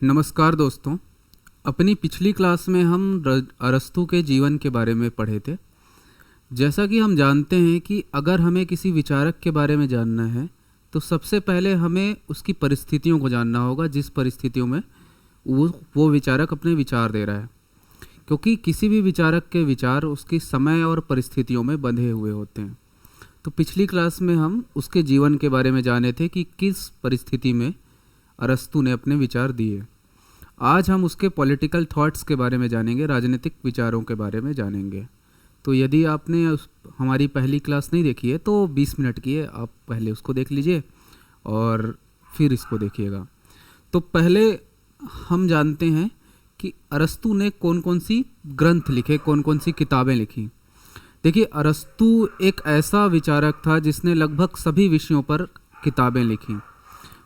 नमस्कार दोस्तों। अपनी पिछली क्लास में हम अरस्तू के जीवन के बारे में पढ़े थे। जैसा कि हम जानते हैं कि अगर हमें किसी विचारक के बारे में जानना है तो सबसे पहले हमें उसकी परिस्थितियों को जानना होगा, जिस परिस्थितियों में वो विचारक अपने विचार दे रहा है, क्योंकि किसी भी विचारक के विचार उसकी समय और परिस्थितियों में बंधे हुए होते हैं। तो पिछली क्लास में हम उसके जीवन के बारे में जाने थे कि किस परिस्थिति में अरस्तू ने अपने विचार दिए। आज हम उसके पॉलिटिकल थॉट्स के बारे में जानेंगे, राजनीतिक विचारों के बारे में जानेंगे। तो यदि आपने हमारी पहली क्लास नहीं देखी है तो 20 मिनट की है, आप पहले उसको देख लीजिए और फिर इसको देखिएगा। तो पहले हम जानते हैं कि अरस्तू ने कौन कौन सी ग्रंथ लिखे, कौन कौन सी किताबें लिखी। देखिए, अरस्तू एक ऐसा विचारक था जिसने लगभग सभी विषयों पर किताबें लिखी।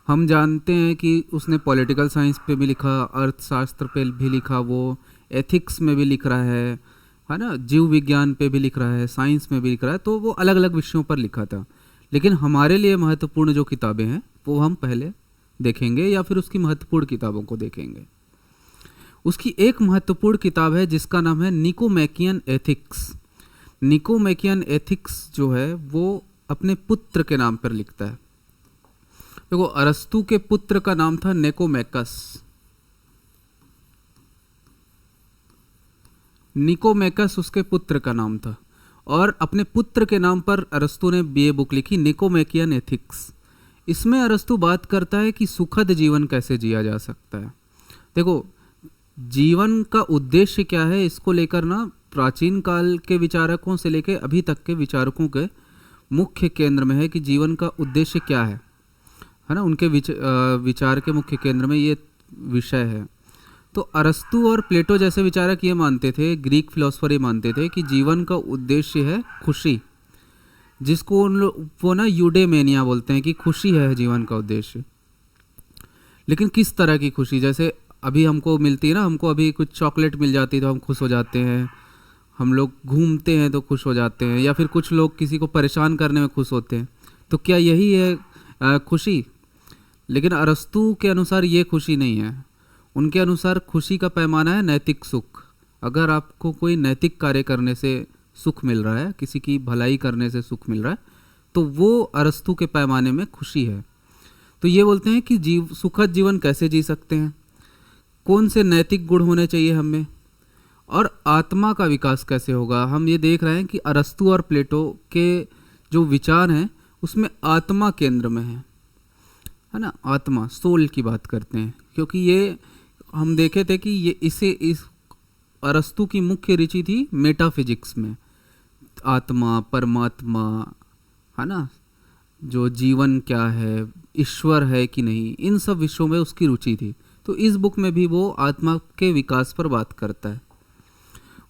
हम जानते हैं कि उसने पॉलिटिकल साइंस पे भी लिखा, अर्थशास्त्र पे भी लिखा, वो एथिक्स में भी लिख रहा है ना, जीव विज्ञान पे भी लिख रहा है, साइंस में भी लिख रहा है। तो वो अलग अलग विषयों पर लिखा था। लेकिन हमारे लिए महत्वपूर्ण जो किताबें हैं वो हम पहले देखेंगे या फिर उसकी महत्वपूर्ण किताबों को देखेंगे। उसकी एक महत्वपूर्ण किताब है जिसका नाम है निकोमैकियन एथिक्स। निकोमैकियन एथिक्स जो है वो अपने पुत्र के नाम पर लिखता है। देखो, अरस्तू के पुत्र का नाम था निकोमैकस। निकोमैकस उसके पुत्र का नाम था और अपने पुत्र के नाम पर अरस्तू ने ये बुक लिखी, निकोमैकियन एथिक्स। इसमें अरस्तू बात करता है कि सुखद जीवन कैसे जिया जा सकता है। देखो, जीवन का उद्देश्य क्या है, इसको लेकर ना प्राचीन काल के विचारकों से लेकर अभी तक के विचारकों के मुख्य केंद्र में है कि जीवन का उद्देश्य क्या है ना। उनके विचार के मुख्य केंद्र में ये विषय है। तो अरस्तू और प्लेटो जैसे विचारक ये मानते थे, ग्रीक फिलोसफर ये मानते थे कि जीवन का उद्देश्य है खुशी, जिसको वो ना यूडेमेनिया बोलते हैं कि खुशी है जीवन का उद्देश्य। लेकिन किस तरह की खुशी? जैसे अभी हमको मिलती है ना, हमको अभी कुछ चॉकलेट मिल जाती है तो हम खुश हो जाते हैं, हम लोग घूमते हैं तो खुश हो जाते हैं, या फिर कुछ लोग किसी को परेशान करने में खुश होते हैं। तो क्या यही है खुशी? लेकिन अरस्तू के अनुसार ये खुशी नहीं है। उनके अनुसार खुशी का पैमाना है नैतिक सुख। अगर आपको कोई नैतिक कार्य करने से सुख मिल रहा है, किसी की भलाई करने से सुख मिल रहा है, तो वो अरस्तू के पैमाने में खुशी है। तो ये बोलते हैं कि सुखद जीवन कैसे जी सकते हैं, कौन से नैतिक गुण होने चाहिए हमें, और आत्मा का विकास कैसे होगा। हम ये देख रहे हैं कि अरस्तू और प्लेटो के जो विचार हैं उसमें आत्मा केंद्र में है ना, आत्मा, सोल की बात करते हैं। क्योंकि ये हम देखे थे कि ये इस अरस्तू की मुख्य रुचि थी मेटाफिजिक्स में, आत्मा, परमात्मा, है ना, जो जीवन क्या है, ईश्वर है कि नहीं, इन सब विषयों में उसकी रुचि थी। तो इस बुक में भी वो आत्मा के विकास पर बात करता है।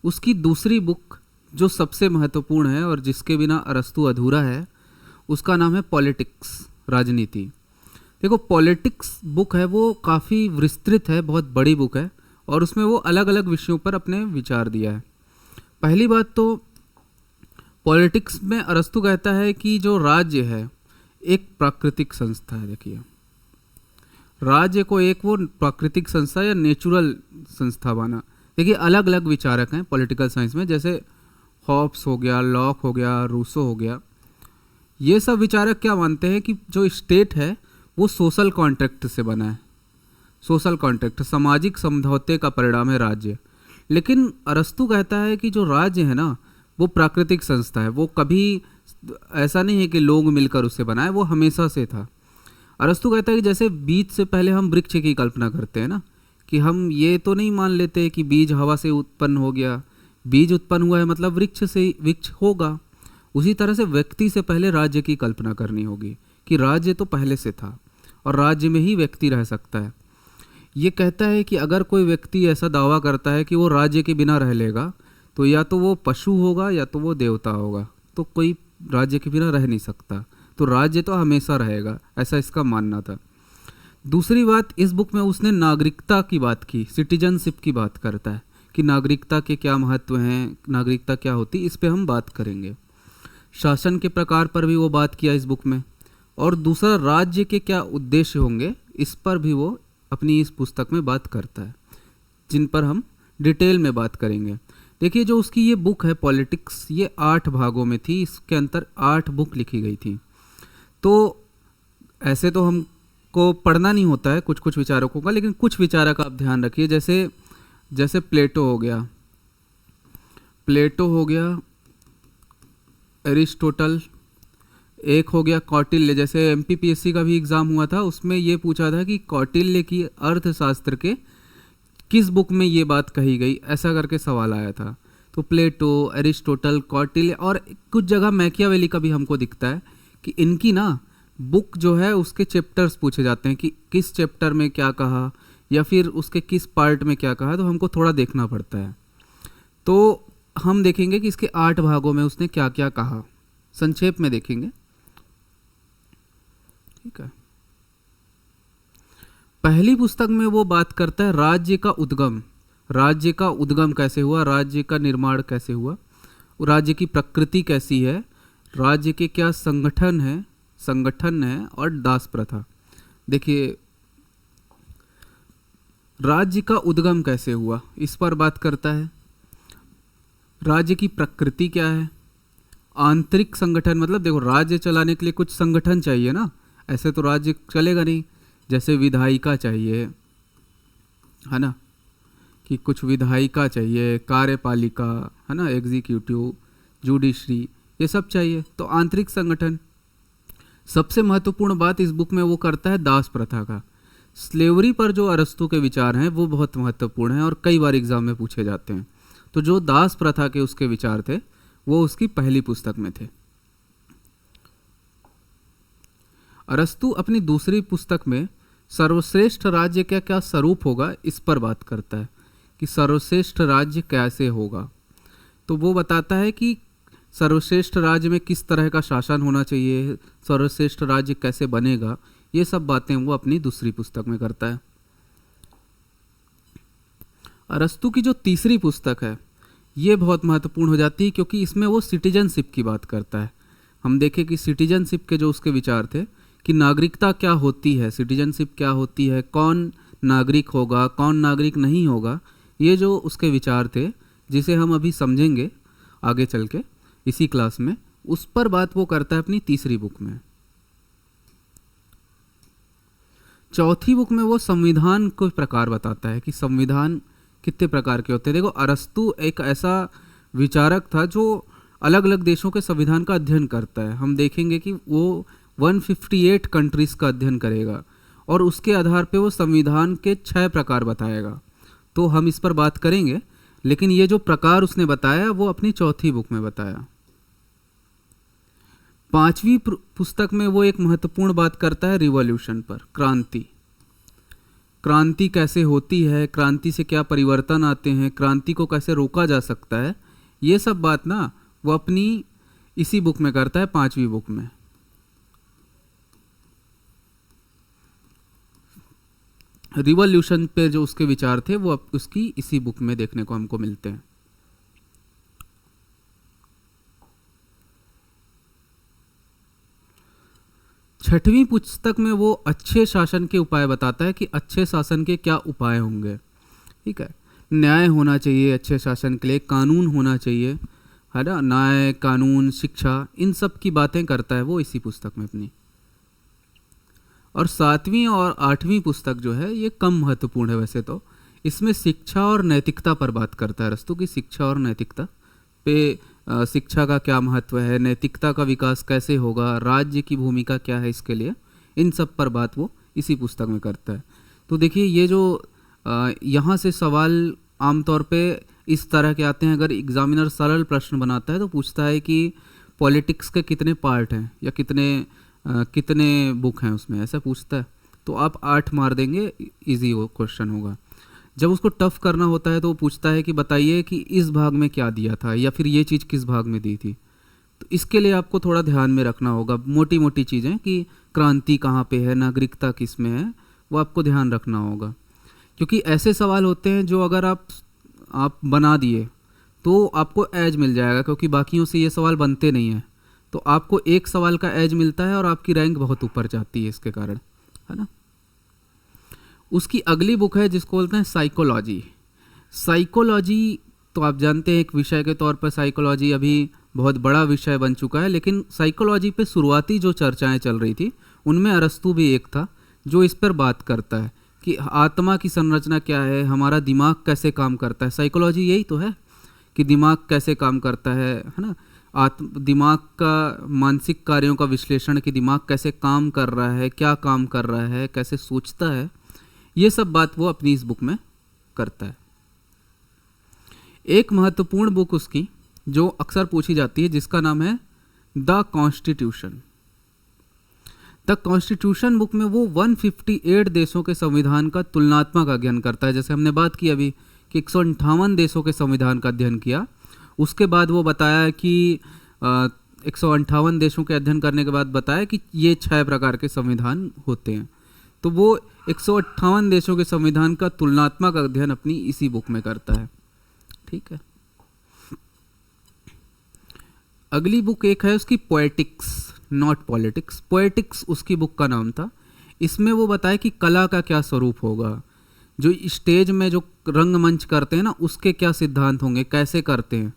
उसकी दूसरी बुक जो सबसे महत्वपूर्ण है और जिसके बिना अरस्तू अधूरा है, उसका नाम है पॉलिटिक्स, राजनीति। देखो, पॉलिटिक्स बुक है वो काफ़ी विस्तृत है, बहुत बड़ी बुक है और उसमें वो अलग अलग विषयों पर अपने विचार दिया है। पहली बात तो पॉलिटिक्स में अरस्तू कहता है कि जो राज्य है एक प्राकृतिक संस्था है। देखिए, राज्य को एक वो प्राकृतिक संस्था या नेचुरल संस्था बना। देखिए, अलग अलग विचारक हैं पॉलिटिकल साइंस में, जैसे हॉब्स हो गया, लॉक हो गया, रूसो हो गया। ये सब विचारक क्या मानते हैं कि जो स्टेट है वो सोशल कॉन्ट्रैक्ट से बना है। सोशल कॉन्ट्रैक्ट, सामाजिक समझौते का परिणाम है राज्य। लेकिन अरस्तू कहता है कि जो राज्य है ना वो प्राकृतिक संस्था है, वो कभी ऐसा नहीं है कि लोग मिलकर उसे बनाए, वो हमेशा से था। अरस्तू कहता है कि जैसे बीज से पहले हम वृक्ष की कल्पना करते हैं ना, कि हम ये तो नहीं मान लेते कि बीज हवा से उत्पन्न हो गया, बीज उत्पन्न हुआ है मतलब वृक्ष से वृक्ष होगा। उसी तरह से व्यक्ति से पहले राज्य की कल्पना करनी होगी कि राज्य तो पहले से था और राज्य में ही व्यक्ति रह सकता है। ये कहता है कि अगर कोई व्यक्ति ऐसा दावा करता है कि वो राज्य के बिना रह लेगा, तो या तो वो पशु होगा या तो वो देवता होगा। तो कोई राज्य के बिना रह नहीं सकता, तो राज्य तो हमेशा रहेगा, ऐसा इसका मानना था। दूसरी बात, इस बुक में उसने नागरिकता की बात की, सिटीजनशिप की बात करता है कि नागरिकता के क्या महत्व हैं, नागरिकता क्या होती, इस पे हम बात करेंगे। शासन के प्रकार पर भी वो बात किया इस बुक में, और दूसरा राज्य के क्या उद्देश्य होंगे इस पर भी वो अपनी इस पुस्तक में बात करता है, जिन पर हम डिटेल में बात करेंगे। देखिए, जो उसकी ये बुक है पॉलिटिक्स, ये 8 भागों में थी, इसके अंदर 8 बुक लिखी गई थी। तो ऐसे तो हमको पढ़ना नहीं होता है कुछ कुछ विचारकों का, लेकिन कुछ विचारक आप ध्यान रखिए, जैसे जैसे प्लेटो हो गया, एरिस्टोटल, एक हो गया कौटिल्य। जैसे एमपीपीएससी का भी एग्ज़ाम हुआ था, उसमें ये पूछा था कि कौटिल्य की अर्थशास्त्र के किस बुक में ये बात कही गई, ऐसा करके सवाल आया था। तो प्लेटो, एरिस्टोटल, कौटिल्य और कुछ जगह मैकियावेली का भी हमको दिखता है कि इनकी ना बुक जो है उसके चैप्टर्स पूछे जाते हैं कि किस चैप्टर में क्या कहा या फिर उसके किस पार्ट में क्या कहा, तो हमको थोड़ा देखना पड़ता है। तो हम देखेंगे कि इसके 8 भागों में उसने क्या क्या कहा, संक्षेप में देखेंगे। ठीक है। पहली पुस्तक में वो बात करता है राज्य का उद्गम। राज्य का उद्गम कैसे हुआ, राज्य का निर्माण कैसे हुआ, राज्य की प्रकृति कैसी है, राज्य के क्या संगठन है और दास प्रथा। देखिए, राज्य का उद्गम कैसे हुआ इस पर बात करता है। राज्य की प्रकृति क्या है, आंतरिक संगठन, मतलब देखो राज्य चलाने के लिए कुछ संगठन चाहिए ना, ऐसे तो राज्य चलेगा नहीं। जैसे विधायिका चाहिए, है ना, कि कुछ विधायिका चाहिए, कार्यपालिका, है ना, एग्जीक्यूटिव, जुडिशरी, ये सब चाहिए। तो आंतरिक संगठन। सबसे महत्वपूर्ण बात इस बुक में वो करता है दास प्रथा का। स्लेवरी पर जो अरस्तू के विचार हैं वो बहुत महत्वपूर्ण हैं और कई बार एग्जाम में पूछे जाते हैं। तो जो दास प्रथा के उसके विचार थे वो उसकी पहली पुस्तक में थे। अरस्तू अपनी दूसरी पुस्तक में सर्वश्रेष्ठ राज्य का क्या स्वरूप होगा इस पर बात करता है कि सर्वश्रेष्ठ राज्य कैसे होगा। तो वो बताता है कि सर्वश्रेष्ठ राज्य में किस तरह का शासन होना चाहिए, सर्वश्रेष्ठ राज्य कैसे बनेगा, ये सब बातें वो अपनी दूसरी पुस्तक में करता है। अरस्तू की जो तीसरी पुस्तक है ये बहुत महत्वपूर्ण हो जाती है क्योंकि इसमें वो सिटीजनशिप की बात करता है। हम देखें कि सिटीजनशिप के जो उसके विचार थे कि नागरिकता क्या होती है, सिटीजनशिप क्या होती है, कौन नागरिक होगा, कौन नागरिक नहीं होगा, ये जो उसके विचार थे जिसे हम अभी समझेंगे आगे चल के इसी क्लास में, उस पर बात वो करता है अपनी तीसरी बुक में। चौथी बुक में वो संविधान को प्रकार बताता है कि संविधान कितने प्रकार के होते हैं। देखो, अरस्तू एक ऐसा विचारक था जो अलग अलग देशों के संविधान का अध्ययन करता है। हम देखेंगे कि वो 158 कंट्रीज़ का अध्ययन करेगा और उसके आधार पे वो संविधान के 6 प्रकार बताएगा। तो हम इस पर बात करेंगे, लेकिन ये जो प्रकार उसने बताया वो अपनी चौथी बुक में बताया। पांचवी पुस्तक में वो एक महत्वपूर्ण बात करता है रिवॉल्यूशन पर, क्रांति। क्रांति कैसे होती है, क्रांति से क्या परिवर्तन आते हैं, क्रांति को कैसे रोका जा सकता है, ये सब बात ना वो अपनी इसी बुक में करता है, पांचवी बुक में। रिवॉल्यूशन पे जो उसके विचार थे वो उसकी इसी बुक में देखने को हमको मिलते हैं। छठवीं पुस्तक में वो अच्छे शासन के उपाय बताता है कि अच्छे शासन के क्या उपाय होंगे। ठीक है, न्याय होना चाहिए अच्छे शासन के लिए, कानून होना चाहिए, है ना, न्याय, कानून, शिक्षा, इन सब की बातें करता है वो इसी पुस्तक में अपनी। और सातवीं और आठवीं पुस्तक जो है ये कम महत्वपूर्ण है वैसे तो। इसमें शिक्षा और नैतिकता पर बात करता है अरस्तू की शिक्षा और नैतिकता पे, शिक्षा का क्या महत्व है, नैतिकता का विकास कैसे होगा, राज्य की भूमिका क्या है इसके लिए, इन सब पर बात वो इसी पुस्तक में करता है। तो देखिए, ये जो यहाँ से सवाल आमतौर पे इस तरह के आते हैं। अगर एग्जामिनर सरल प्रश्न बनाता है तो पूछता है कि पॉलिटिक्स के कितने पार्ट हैं या कितने बुक हैं उसमें, ऐसा पूछता है। तो आप 8 मार देंगे, इजी वो क्वेश्चन होगा। जब उसको टफ करना होता है तो वो पूछता है कि बताइए कि इस भाग में क्या दिया था या फिर ये चीज़ किस भाग में दी थी। तो इसके लिए आपको थोड़ा ध्यान में रखना होगा, मोटी मोटी चीज़ें कि क्रांति कहाँ पे है, नागरिकता किस में है, वो आपको ध्यान रखना होगा। क्योंकि ऐसे सवाल होते हैं जो अगर आप बना दिए तो आपको एज मिल जाएगा, क्योंकि बाकियों से ये सवाल बनते नहीं हैं। तो आपको एक सवाल का एज मिलता है और आपकी रैंक बहुत ऊपर जाती है इसके कारण, है ना। उसकी अगली बुक है जिसको बोलते हैं साइकोलॉजी। साइकोलॉजी तो आप जानते हैं एक विषय के तौर पर साइकोलॉजी अभी बहुत बड़ा विषय बन चुका है, लेकिन साइकोलॉजी पे शुरुआती जो चर्चाएं चल रही थी उनमें अरस्तू भी एक था जो इस पर बात करता है कि आत्मा की संरचना क्या है, हमारा दिमाग कैसे काम करता है। साइकोलॉजी यही तो है कि दिमाग कैसे काम करता है ना। दिमाग का मानसिक कार्यों का विश्लेषण कि दिमाग कैसे काम कर रहा है, क्या काम कर रहा है, कैसे सोचता है, ये सब बात वो अपनी इस बुक में करता है। एक महत्वपूर्ण बुक उसकी जो अक्सर पूछी जाती है जिसका नाम है the constitution. The constitution book में वो 158 देशों के संविधान का तुलनात्मक अध्ययन करता है। जैसे हमने बात की अभी कि 158 देशों के संविधान का अध्ययन किया, उसके बाद वो बताया कि 158 देशों के अध्ययन करने के बाद बताया कि ये 6 प्रकार के संविधान होते हैं। तो वो 158 देशों के संविधान का तुलनात्मक अध्ययन अपनी इसी बुक में करता है। ठीक है। अगली बुक एक है उसकी पोएटिक्स नॉट पॉलिटिक्स। पोएटिक्स उसकी बुक का नाम था। इसमें वो बताया कि कला का क्या स्वरूप होगा, जो स्टेज में जो रंगमंच करते हैं ना उसके क्या सिद्धांत होंगे, कैसे करते हैं,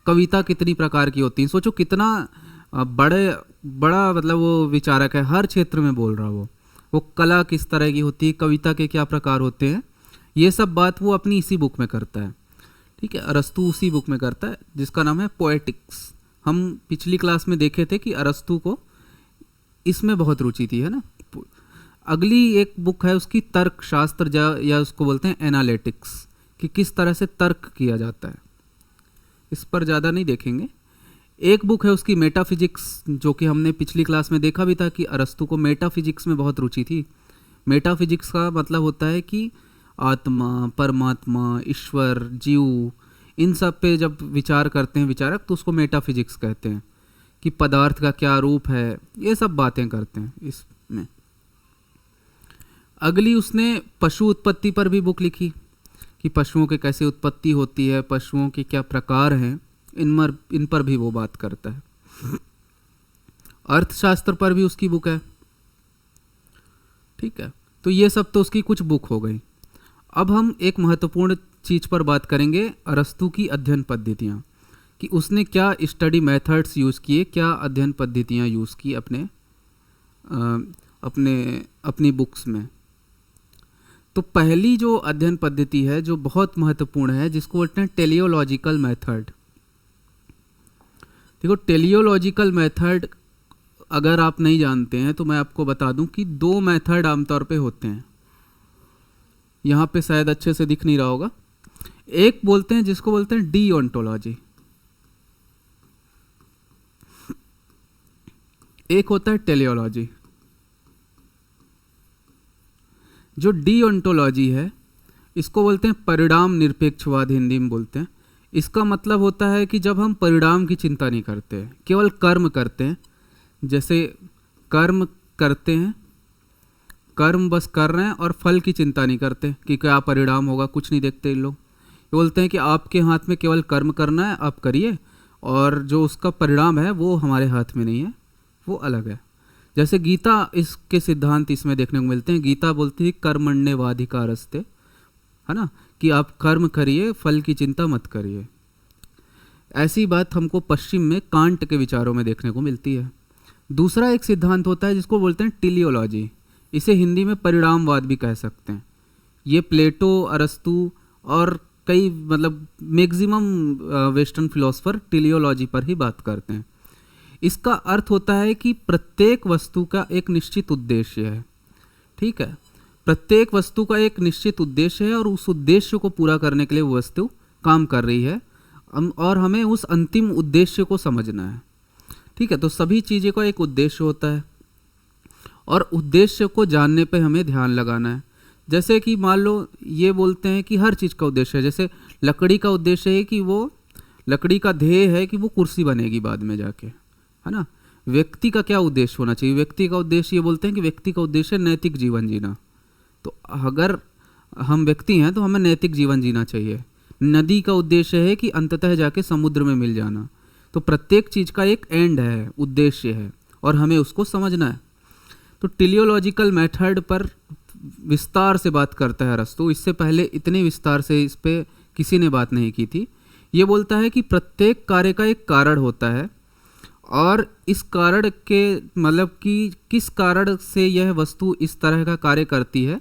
कविता कितनी प्रकार की होती है। सोचो कितना बड़ा मतलब वो विचारक है, हर क्षेत्र में बोल रहा वो कला किस तरह की होती है, कविता के क्या प्रकार होते हैं, ये सब बात वो अपनी इसी बुक में करता है। ठीक है। अरस्तू उसी बुक में करता है जिसका नाम है पोएटिक्स। हम पिछली क्लास में देखे थे कि अरस्तू को इसमें बहुत रुचि थी, है ना। अगली एक बुक है उसकी तर्कशास्त्र या उसको बोलते हैं एनालिटिक्स, कि किस तरह से तर्क किया जाता है। इस पर ज़्यादा नहीं देखेंगे। एक बुक है उसकी मेटाफिजिक्स, जो कि हमने पिछली क्लास में देखा भी था कि अरस्तू को मेटाफिजिक्स में बहुत रुचि थी। मेटाफिजिक्स का मतलब होता है कि आत्मा, परमात्मा, ईश्वर, जीव, इन सब पे जब विचार करते हैं विचारक तो उसको मेटाफिजिक्स कहते हैं, कि पदार्थ का क्या रूप है, ये सब बातें करते हैं इसमें। अगली उसने पशु उत्पत्ति पर भी बुक लिखी कि पशुओं के कैसे उत्पत्ति होती है, पशुओं के क्या प्रकार हैं, इन पर भी वो बात करता है। अर्थशास्त्र पर भी उसकी बुक है। ठीक है। तो ये सब तो उसकी कुछ बुक हो गई। अब हम एक महत्वपूर्ण चीज पर बात करेंगे, अरस्तू की अध्ययन पद्धतियाँ, कि उसने क्या स्टडी मेथड्स यूज़ किए, क्या अध्ययन पद्धतियाँ यूज़ की अपनी बुक्स में। तो पहली जो अध्ययन पद्धति है जो बहुत महत्वपूर्ण है, जिसको बोलते हैं टेलियोलॉजिकल मेथड। देखो टेलियोलॉजिकल मेथड अगर आप नहीं जानते हैं तो मैं आपको बता दूं कि 2 मेथड आमतौर पे होते हैं। यहाँ पे शायद अच्छे से दिख नहीं रहा होगा। एक बोलते हैं जिसको बोलते हैं डीओंटोलॉजी, एक होता है टेलियोलॉजी। जो डीओंटोलॉजी है इसको बोलते हैं परिणाम निरपेक्षवाद, हिंदी में बोलते हैं। इसका मतलब होता है कि जब हम परिणाम की चिंता नहीं करते, केवल कर्म करते हैं। जैसे कर्म करते हैं, कर्म बस कर रहे हैं और फल की चिंता नहीं करते कि क्या परिणाम होगा, कुछ नहीं देखते इन लोग। ये बोलते हैं कि आपके हाथ में केवल कर्म करना है, आप करिए, और जो उसका परिणाम है वो हमारे हाथ में नहीं है, वो अलग है। जैसे गीता इसके सिद्धांत इसमें देखने को मिलते हैं। गीता बोलती है कर्मण्येवाधिकारस्ते, है ना, कि आप कर्म करिए, फल की चिंता मत करिए। ऐसी बात हमको पश्चिम में कांट के विचारों में देखने को मिलती है। दूसरा एक सिद्धांत होता है जिसको बोलते हैं टेलियोलॉजी। इसे हिंदी में परिणामवाद भी कह सकते हैं। ये प्लेटो, अरस्तू और कई मतलब मैक्सिमम वेस्टर्न फिलोसफर टेलियोलॉजी पर ही बात करते हैं। इसका अर्थ होता है कि प्रत्येक वस्तु का एक निश्चित उद्देश्य है। ठीक है। प्रत्येक वस्तु का एक निश्चित उद्देश्य है और उस उद्देश्य को पूरा करने के लिए वो वस्तु काम कर रही है, और हमें उस अंतिम उद्देश्य को समझना है। ठीक है। तो सभी चीज़ों का एक उद्देश्य होता है और उद्देश्य को जानने पे हमें ध्यान लगाना है। जैसे कि मान लो ये बोलते हैं कि हर चीज़ का उद्देश्य है। जैसे लकड़ी का उद्देश्य है कि वो, लकड़ी का ध्येय है कि वो कुर्सी बनेगी बाद में जाके, है ना। व्यक्ति का क्या उद्देश्य होना चाहिए? व्यक्ति का उद्देश्य, ये बोलते हैं कि व्यक्ति का उद्देश्य नैतिक जीवन जीना। तो अगर हम व्यक्ति हैं तो हमें नैतिक जीवन जीना चाहिए। नदी का उद्देश्य है कि अंततः जाके समुद्र में मिल जाना। तो प्रत्येक चीज़ का एक एंड है, उद्देश्य है, और हमें उसको समझना है। तो टेलियोलॉजिकल मेथड पर विस्तार से बात करता है अरस्तु। इससे पहले इतने विस्तार से इस पे किसी ने बात नहीं की थी। ये बोलता है कि प्रत्येक कार्य का एक कारण होता है और इस कारण के मतलब कि किस कारण से यह वस्तु इस तरह का कार्य करती है,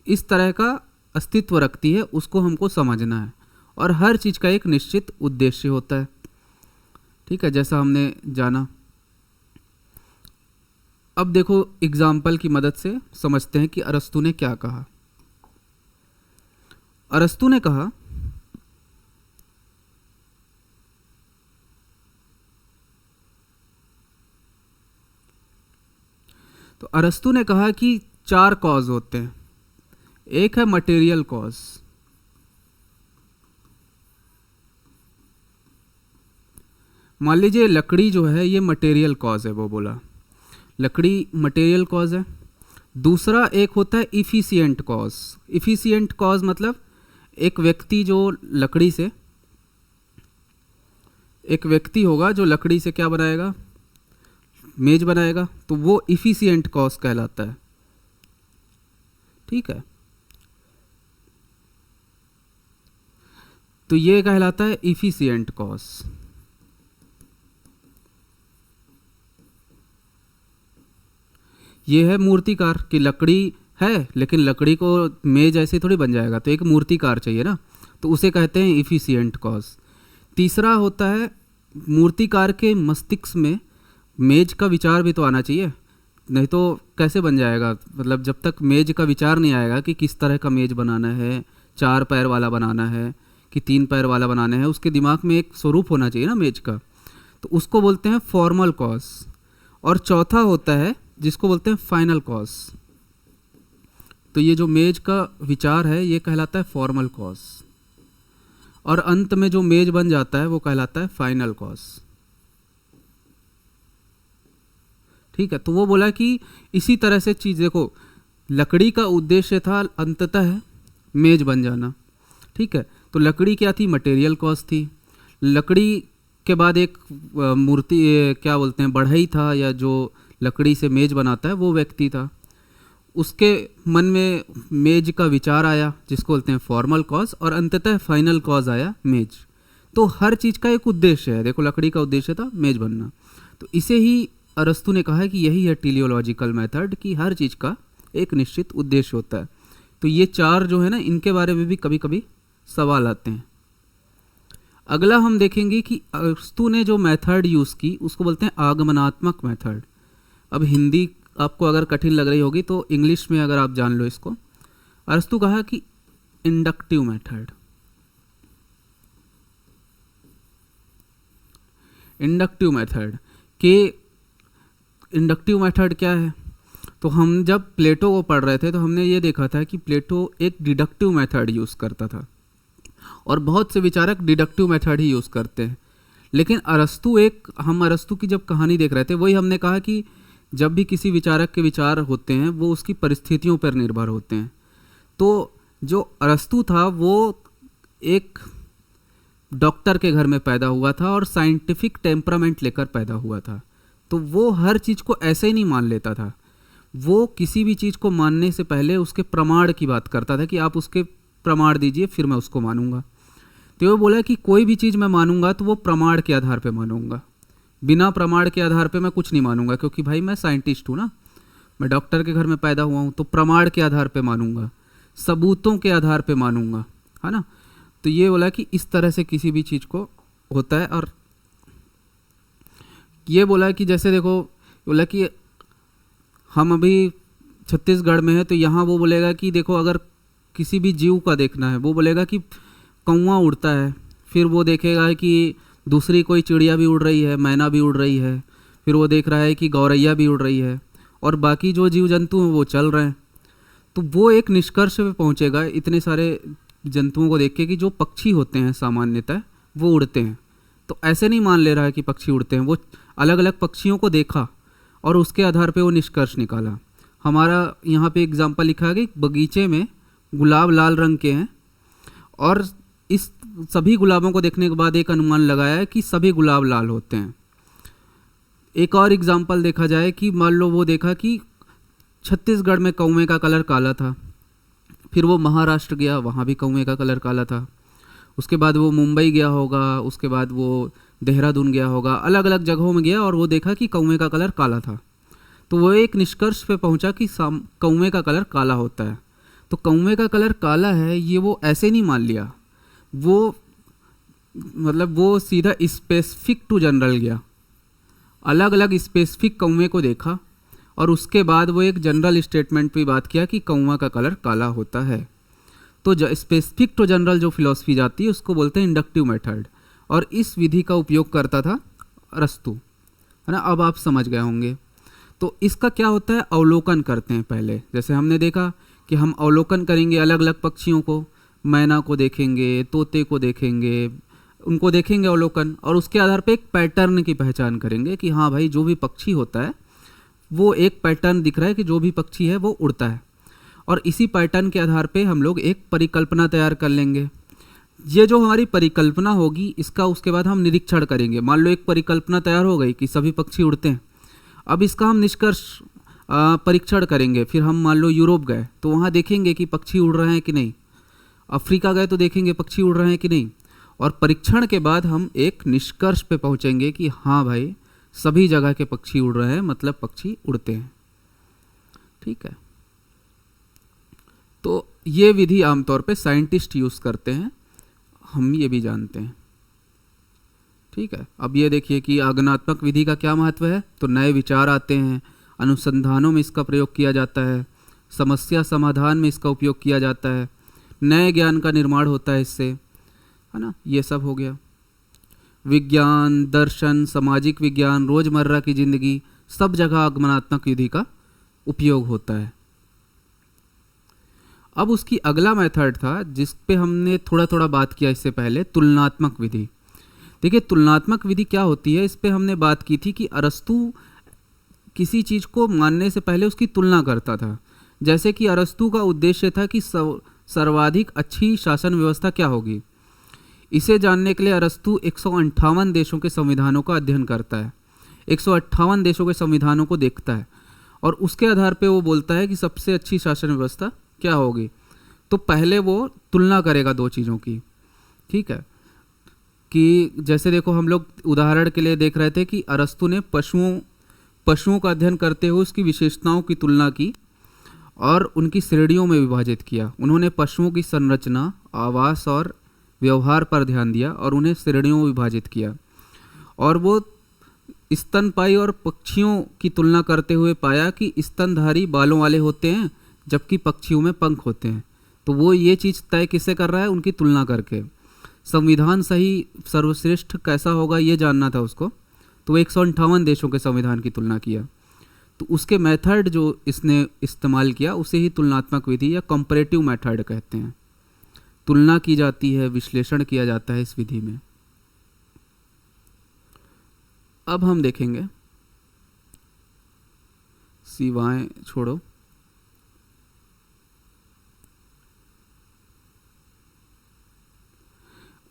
इस तरह का अस्तित्व रखती है, उसको हमको समझना है। और हर चीज़ का एक निश्चित उद्देश्य होता है। ठीक है, जैसा हमने जाना। अब देखो एग्जाम्पल की मदद से समझते हैं कि अरस्तु ने क्या कहा। अरस्तु ने कहा तो अरस्तु ने कहा कि 4 कॉज होते हैं। एक है मटेरियल कॉज, मान लीजिए लकड़ी जो है ये मटेरियल कॉज है, वो बोला लकड़ी मटेरियल कॉज है। दूसरा एक होता है इफिशिएंट कॉज। इफिशिएंट कॉज मतलब एक व्यक्ति होगा जो लकड़ी से क्या बनाएगा, मेज बनाएगा, तो वो इफिशिएंट कॉज कहलाता है। ठीक है, तो ये कहलाता है इफिशिएंट कॉज। ये है मूर्तिकार की लकड़ी है, लेकिन लकड़ी को मेज ऐसे थोड़ी बन जाएगा, तो एक मूर्तिकार चाहिए ना, तो उसे कहते हैं इफिशिएंट कॉज। तीसरा होता है मूर्तिकार के मस्तिष्क में मेज का विचार भी तो आना चाहिए, नहीं तो कैसे बन जाएगा। मतलब जब तक मेज का विचार नहीं आएगा कि किस तरह का मेज बनाना है, 4 पैर वाला बनाना है कि 3 पैर वाला बनाना है, उसके दिमाग में एक स्वरूप होना चाहिए ना मेज का, तो उसको बोलते हैं फॉर्मल कॉज। और चौथा होता है जिसको बोलते हैं फाइनल कॉज। तो ये जो मेज का विचार है ये कहलाता है फॉर्मल कॉज, और अंत में जो मेज बन जाता है वो कहलाता है फाइनल कॉज। ठीक है, तो वो बोला कि इसी तरह से चीज़ देखो, लकड़ी का उद्देश्य था अंततः मेज बन जाना। ठीक है, तो लकड़ी क्या थी, मटेरियल कॉज थी। लकड़ी के बाद एक मूर्ति क्या बोलते हैं बढ़ई था, या जो लकड़ी से मेज बनाता है वो व्यक्ति था। उसके मन में मेज का विचार आया जिसको बोलते हैं फॉर्मल कॉज, और अंततः फाइनल कॉज आया मेज। तो हर चीज़ का एक उद्देश्य है। देखो लकड़ी का उद्देश्य था मेज बनना, तो इसे ही अरस्तु ने कहा है कि यही है टेलियोलॉजिकल मेथड, कि हर चीज़ का एक निश्चित उद्देश्य होता है। तो ये 4 जो है ना, इनके बारे में भी कभी कभी सवाल आते हैं। अगला हम देखेंगे कि अरस्तु ने जो मेथड यूज़ की उसको बोलते हैं आगमनात्मक मेथड। अब हिंदी आपको अगर कठिन लग रही होगी तो इंग्लिश में अगर आप जान लो इसको। अरस्तु कहा कि इंडक्टिव मेथड। इंडक्टिव मेथड के इंडक्टिव मेथड क्या है, तो हम जब प्लेटो को पढ़ रहे थे तो हमने ये देखा था कि प्लेटो एक डिडक्टिव मेथड यूज़ करता था, और बहुत से विचारक डिडक्टिव मेथड ही यूज़ करते हैं। लेकिन हम अरस्तु की जब कहानी देख रहे थे वही हमने कहा कि जब भी किसी विचारक के विचार होते हैं वो उसकी परिस्थितियों पर निर्भर होते हैं। तो जो अरस्तु था वो एक डॉक्टर के घर में पैदा हुआ था और साइंटिफिक टेम्परामेंट लेकर पैदा हुआ था, तो वो हर चीज़ को ऐसे ही नहीं मान लेता था। वो किसी भी चीज़ को मानने से पहले उसके प्रमाण की बात करता था कि आप उसके प्रमाण दीजिए फिर मैं उसको मानूंगा। तो वो बोला कि कोई भी चीज़ मैं मानूंगा तो वो प्रमाण के आधार पे मानूंगा, बिना प्रमाण के आधार पे मैं कुछ नहीं मानूंगा, क्योंकि भाई मैं साइंटिस्ट हूँ ना, मैं डॉक्टर के घर में पैदा हुआ हूँ, तो प्रमाण के आधार पे मानूंगा, सबूतों के आधार पे मानूंगा, है ना। तो ये बोला कि इस तरह से किसी भी चीज़ को होता है। और ये बोला कि जैसे देखो, बोला कि हम अभी छत्तीसगढ़ में है तो यहाँ वो बोलेगा कि देखो अगर किसी भी जीव का देखना है, वो बोलेगा कि कौवा उड़ता है, फिर वो देखेगा कि दूसरी कोई चिड़िया भी उड़ रही है, मैना भी उड़ रही है, फिर वो देख रहा है कि गौरैया भी उड़ रही है, और बाकी जो जीव जंतु हैं वो चल रहे हैं। तो वो एक निष्कर्ष पे पहुंचेगा इतने सारे जंतुओं को देख के कि जो पक्षी होते हैं सामान्यतः वो उड़ते हैं। तो ऐसे नहीं मान ले रहा है कि पक्षी उड़ते हैं, वो अलग अलग पक्षियों को देखा और उसके आधार पे वो निष्कर्ष निकाला। हमारा यहाँ पे एग्जाम्पल लिखा है कि बगीचे में गुलाब लाल रंग के हैं, और इस सभी गुलाबों को देखने के बाद एक अनुमान लगाया है कि सभी गुलाब लाल होते हैं। एक और एग्जाम्पल देखा जाए कि मान लो वो देखा कि छत्तीसगढ़ में कौवे का कलर काला था, फिर वो महाराष्ट्र गया, वहाँ भी कौवे का कलर काला था, उसके बाद वो मुंबई गया होगा, उसके बाद वो देहरादून गया होगा, अलग अलग जगहों में गया और वो देखा कि कौवे का कलर काला था। तो वो एक निष्कर्ष पे पहुंचा कि कौवे का कलर काला होता है। तो कौवे का कलर काला है ये वो ऐसे नहीं मान लिया, वो मतलब वो सीधा स्पेसिफिक टू जनरल गया, अलग अलग स्पेसिफिक कौवे को देखा और उसके बाद वो एक जनरल स्टेटमेंट पे बात किया कि कौवा का कलर काला होता है। तो स्पेसिफिक टू जनरल जो फिलॉसफी जाती है उसको बोलते हैं इंडक्टिव मेथड, और इस विधि का उपयोग करता था अरस्तु, है ना। अब आप समझ गए होंगे। तो इसका क्या होता है, अवलोकन करते हैं पहले। जैसे हमने देखा कि हम अवलोकन करेंगे अलग अलग पक्षियों को, मैना को देखेंगे, तोते को देखेंगे, उनको देखेंगे अवलोकन, और उसके आधार पे एक पैटर्न की पहचान करेंगे कि हाँ भाई जो भी पक्षी होता है वो एक पैटर्न दिख रहा है कि जो भी पक्षी है वो उड़ता है, और इसी पैटर्न के आधार पे हम लोग एक परिकल्पना तैयार कर लेंगे। ये जो हमारी परिकल्पना होगी इसका उसके बाद हम निरीक्षण करेंगे। मान लो एक परिकल्पना तैयार हो गई कि सभी पक्षी उड़ते हैं, अब इसका हम निष्कर्ष परीक्षण करेंगे। फिर हम मान लो यूरोप गए तो वहाँ देखेंगे कि पक्षी उड़ रहे हैं कि नहीं, अफ्रीका गए तो देखेंगे पक्षी उड़ रहे हैं कि नहीं, और परीक्षण के बाद हम एक निष्कर्ष पे पहुँचेंगे कि हाँ भाई सभी जगह के पक्षी उड़ रहे हैं, मतलब पक्षी उड़ते हैं। ठीक है, तो ये विधि आमतौर पे साइंटिस्ट यूज़ करते हैं, हम ये भी जानते हैं। ठीक है, अब ये देखिए कि आगमनात्मक विधि का क्या महत्व है। तो नए विचार आते हैं, अनुसंधानों में इसका प्रयोग किया जाता है, समस्या समाधान में इसका उपयोग किया जाता है, नए ज्ञान का निर्माण होता है इससे, है ना। ये सब हो गया। विज्ञान, दर्शन, सामाजिक विज्ञान, रोजमर्रा की जिंदगी, सब जगह आगमनात्मक विधि का उपयोग होता है। अब उसकी अगला मेथड था जिस पे हमने थोड़ा थोड़ा बात किया इससे पहले, तुलनात्मक विधि। देखिए तुलनात्मक विधि क्या होती है, इस पे हमने बात की थी कि अरस्तु किसी चीज़ को मानने से पहले उसकी तुलना करता था। जैसे कि अरस्तु का उद्देश्य था कि सर्वाधिक अच्छी शासन व्यवस्था क्या होगी। इसे जानने के लिए अरस्तु 158 देशों के संविधानों का अध्ययन करता है, 158 देशों के संविधानों को देखता है, और उसके आधार पे वो बोलता है कि सबसे अच्छी शासन व्यवस्था क्या होगी। तो पहले वो तुलना करेगा दो चीज़ों की। ठीक है, कि जैसे देखो हम लोग उदाहरण के लिए देख रहे थे कि अरस्तु ने पशुओं का अध्ययन करते हुए उसकी विशेषताओं की तुलना की और उनकी श्रेणियों में विभाजित किया। उन्होंने पशुओं की संरचना, आवास और व्यवहार पर ध्यान दिया और उन्हें श्रेणियों में विभाजित किया। और वो स्तनपायी और पक्षियों की तुलना करते हुए पाया कि स्तनधारी बालों वाले होते हैं जबकि पक्षियों में पंख होते हैं। तो वो ये चीज़ तय किससे कर रहा है, उनकी तुलना करके। संविधान सही सर्वश्रेष्ठ कैसा होगा ये जानना था उसको, तो 158 देशों के संविधान की तुलना किया। तो उसके मेथड जो इसने इस्तेमाल किया उसे ही तुलनात्मक विधि या कंपैरेटिव मेथड कहते हैं। तुलना की जाती है, विश्लेषण किया जाता है इस विधि में। अब हम देखेंगे, सिवाय छोड़ो,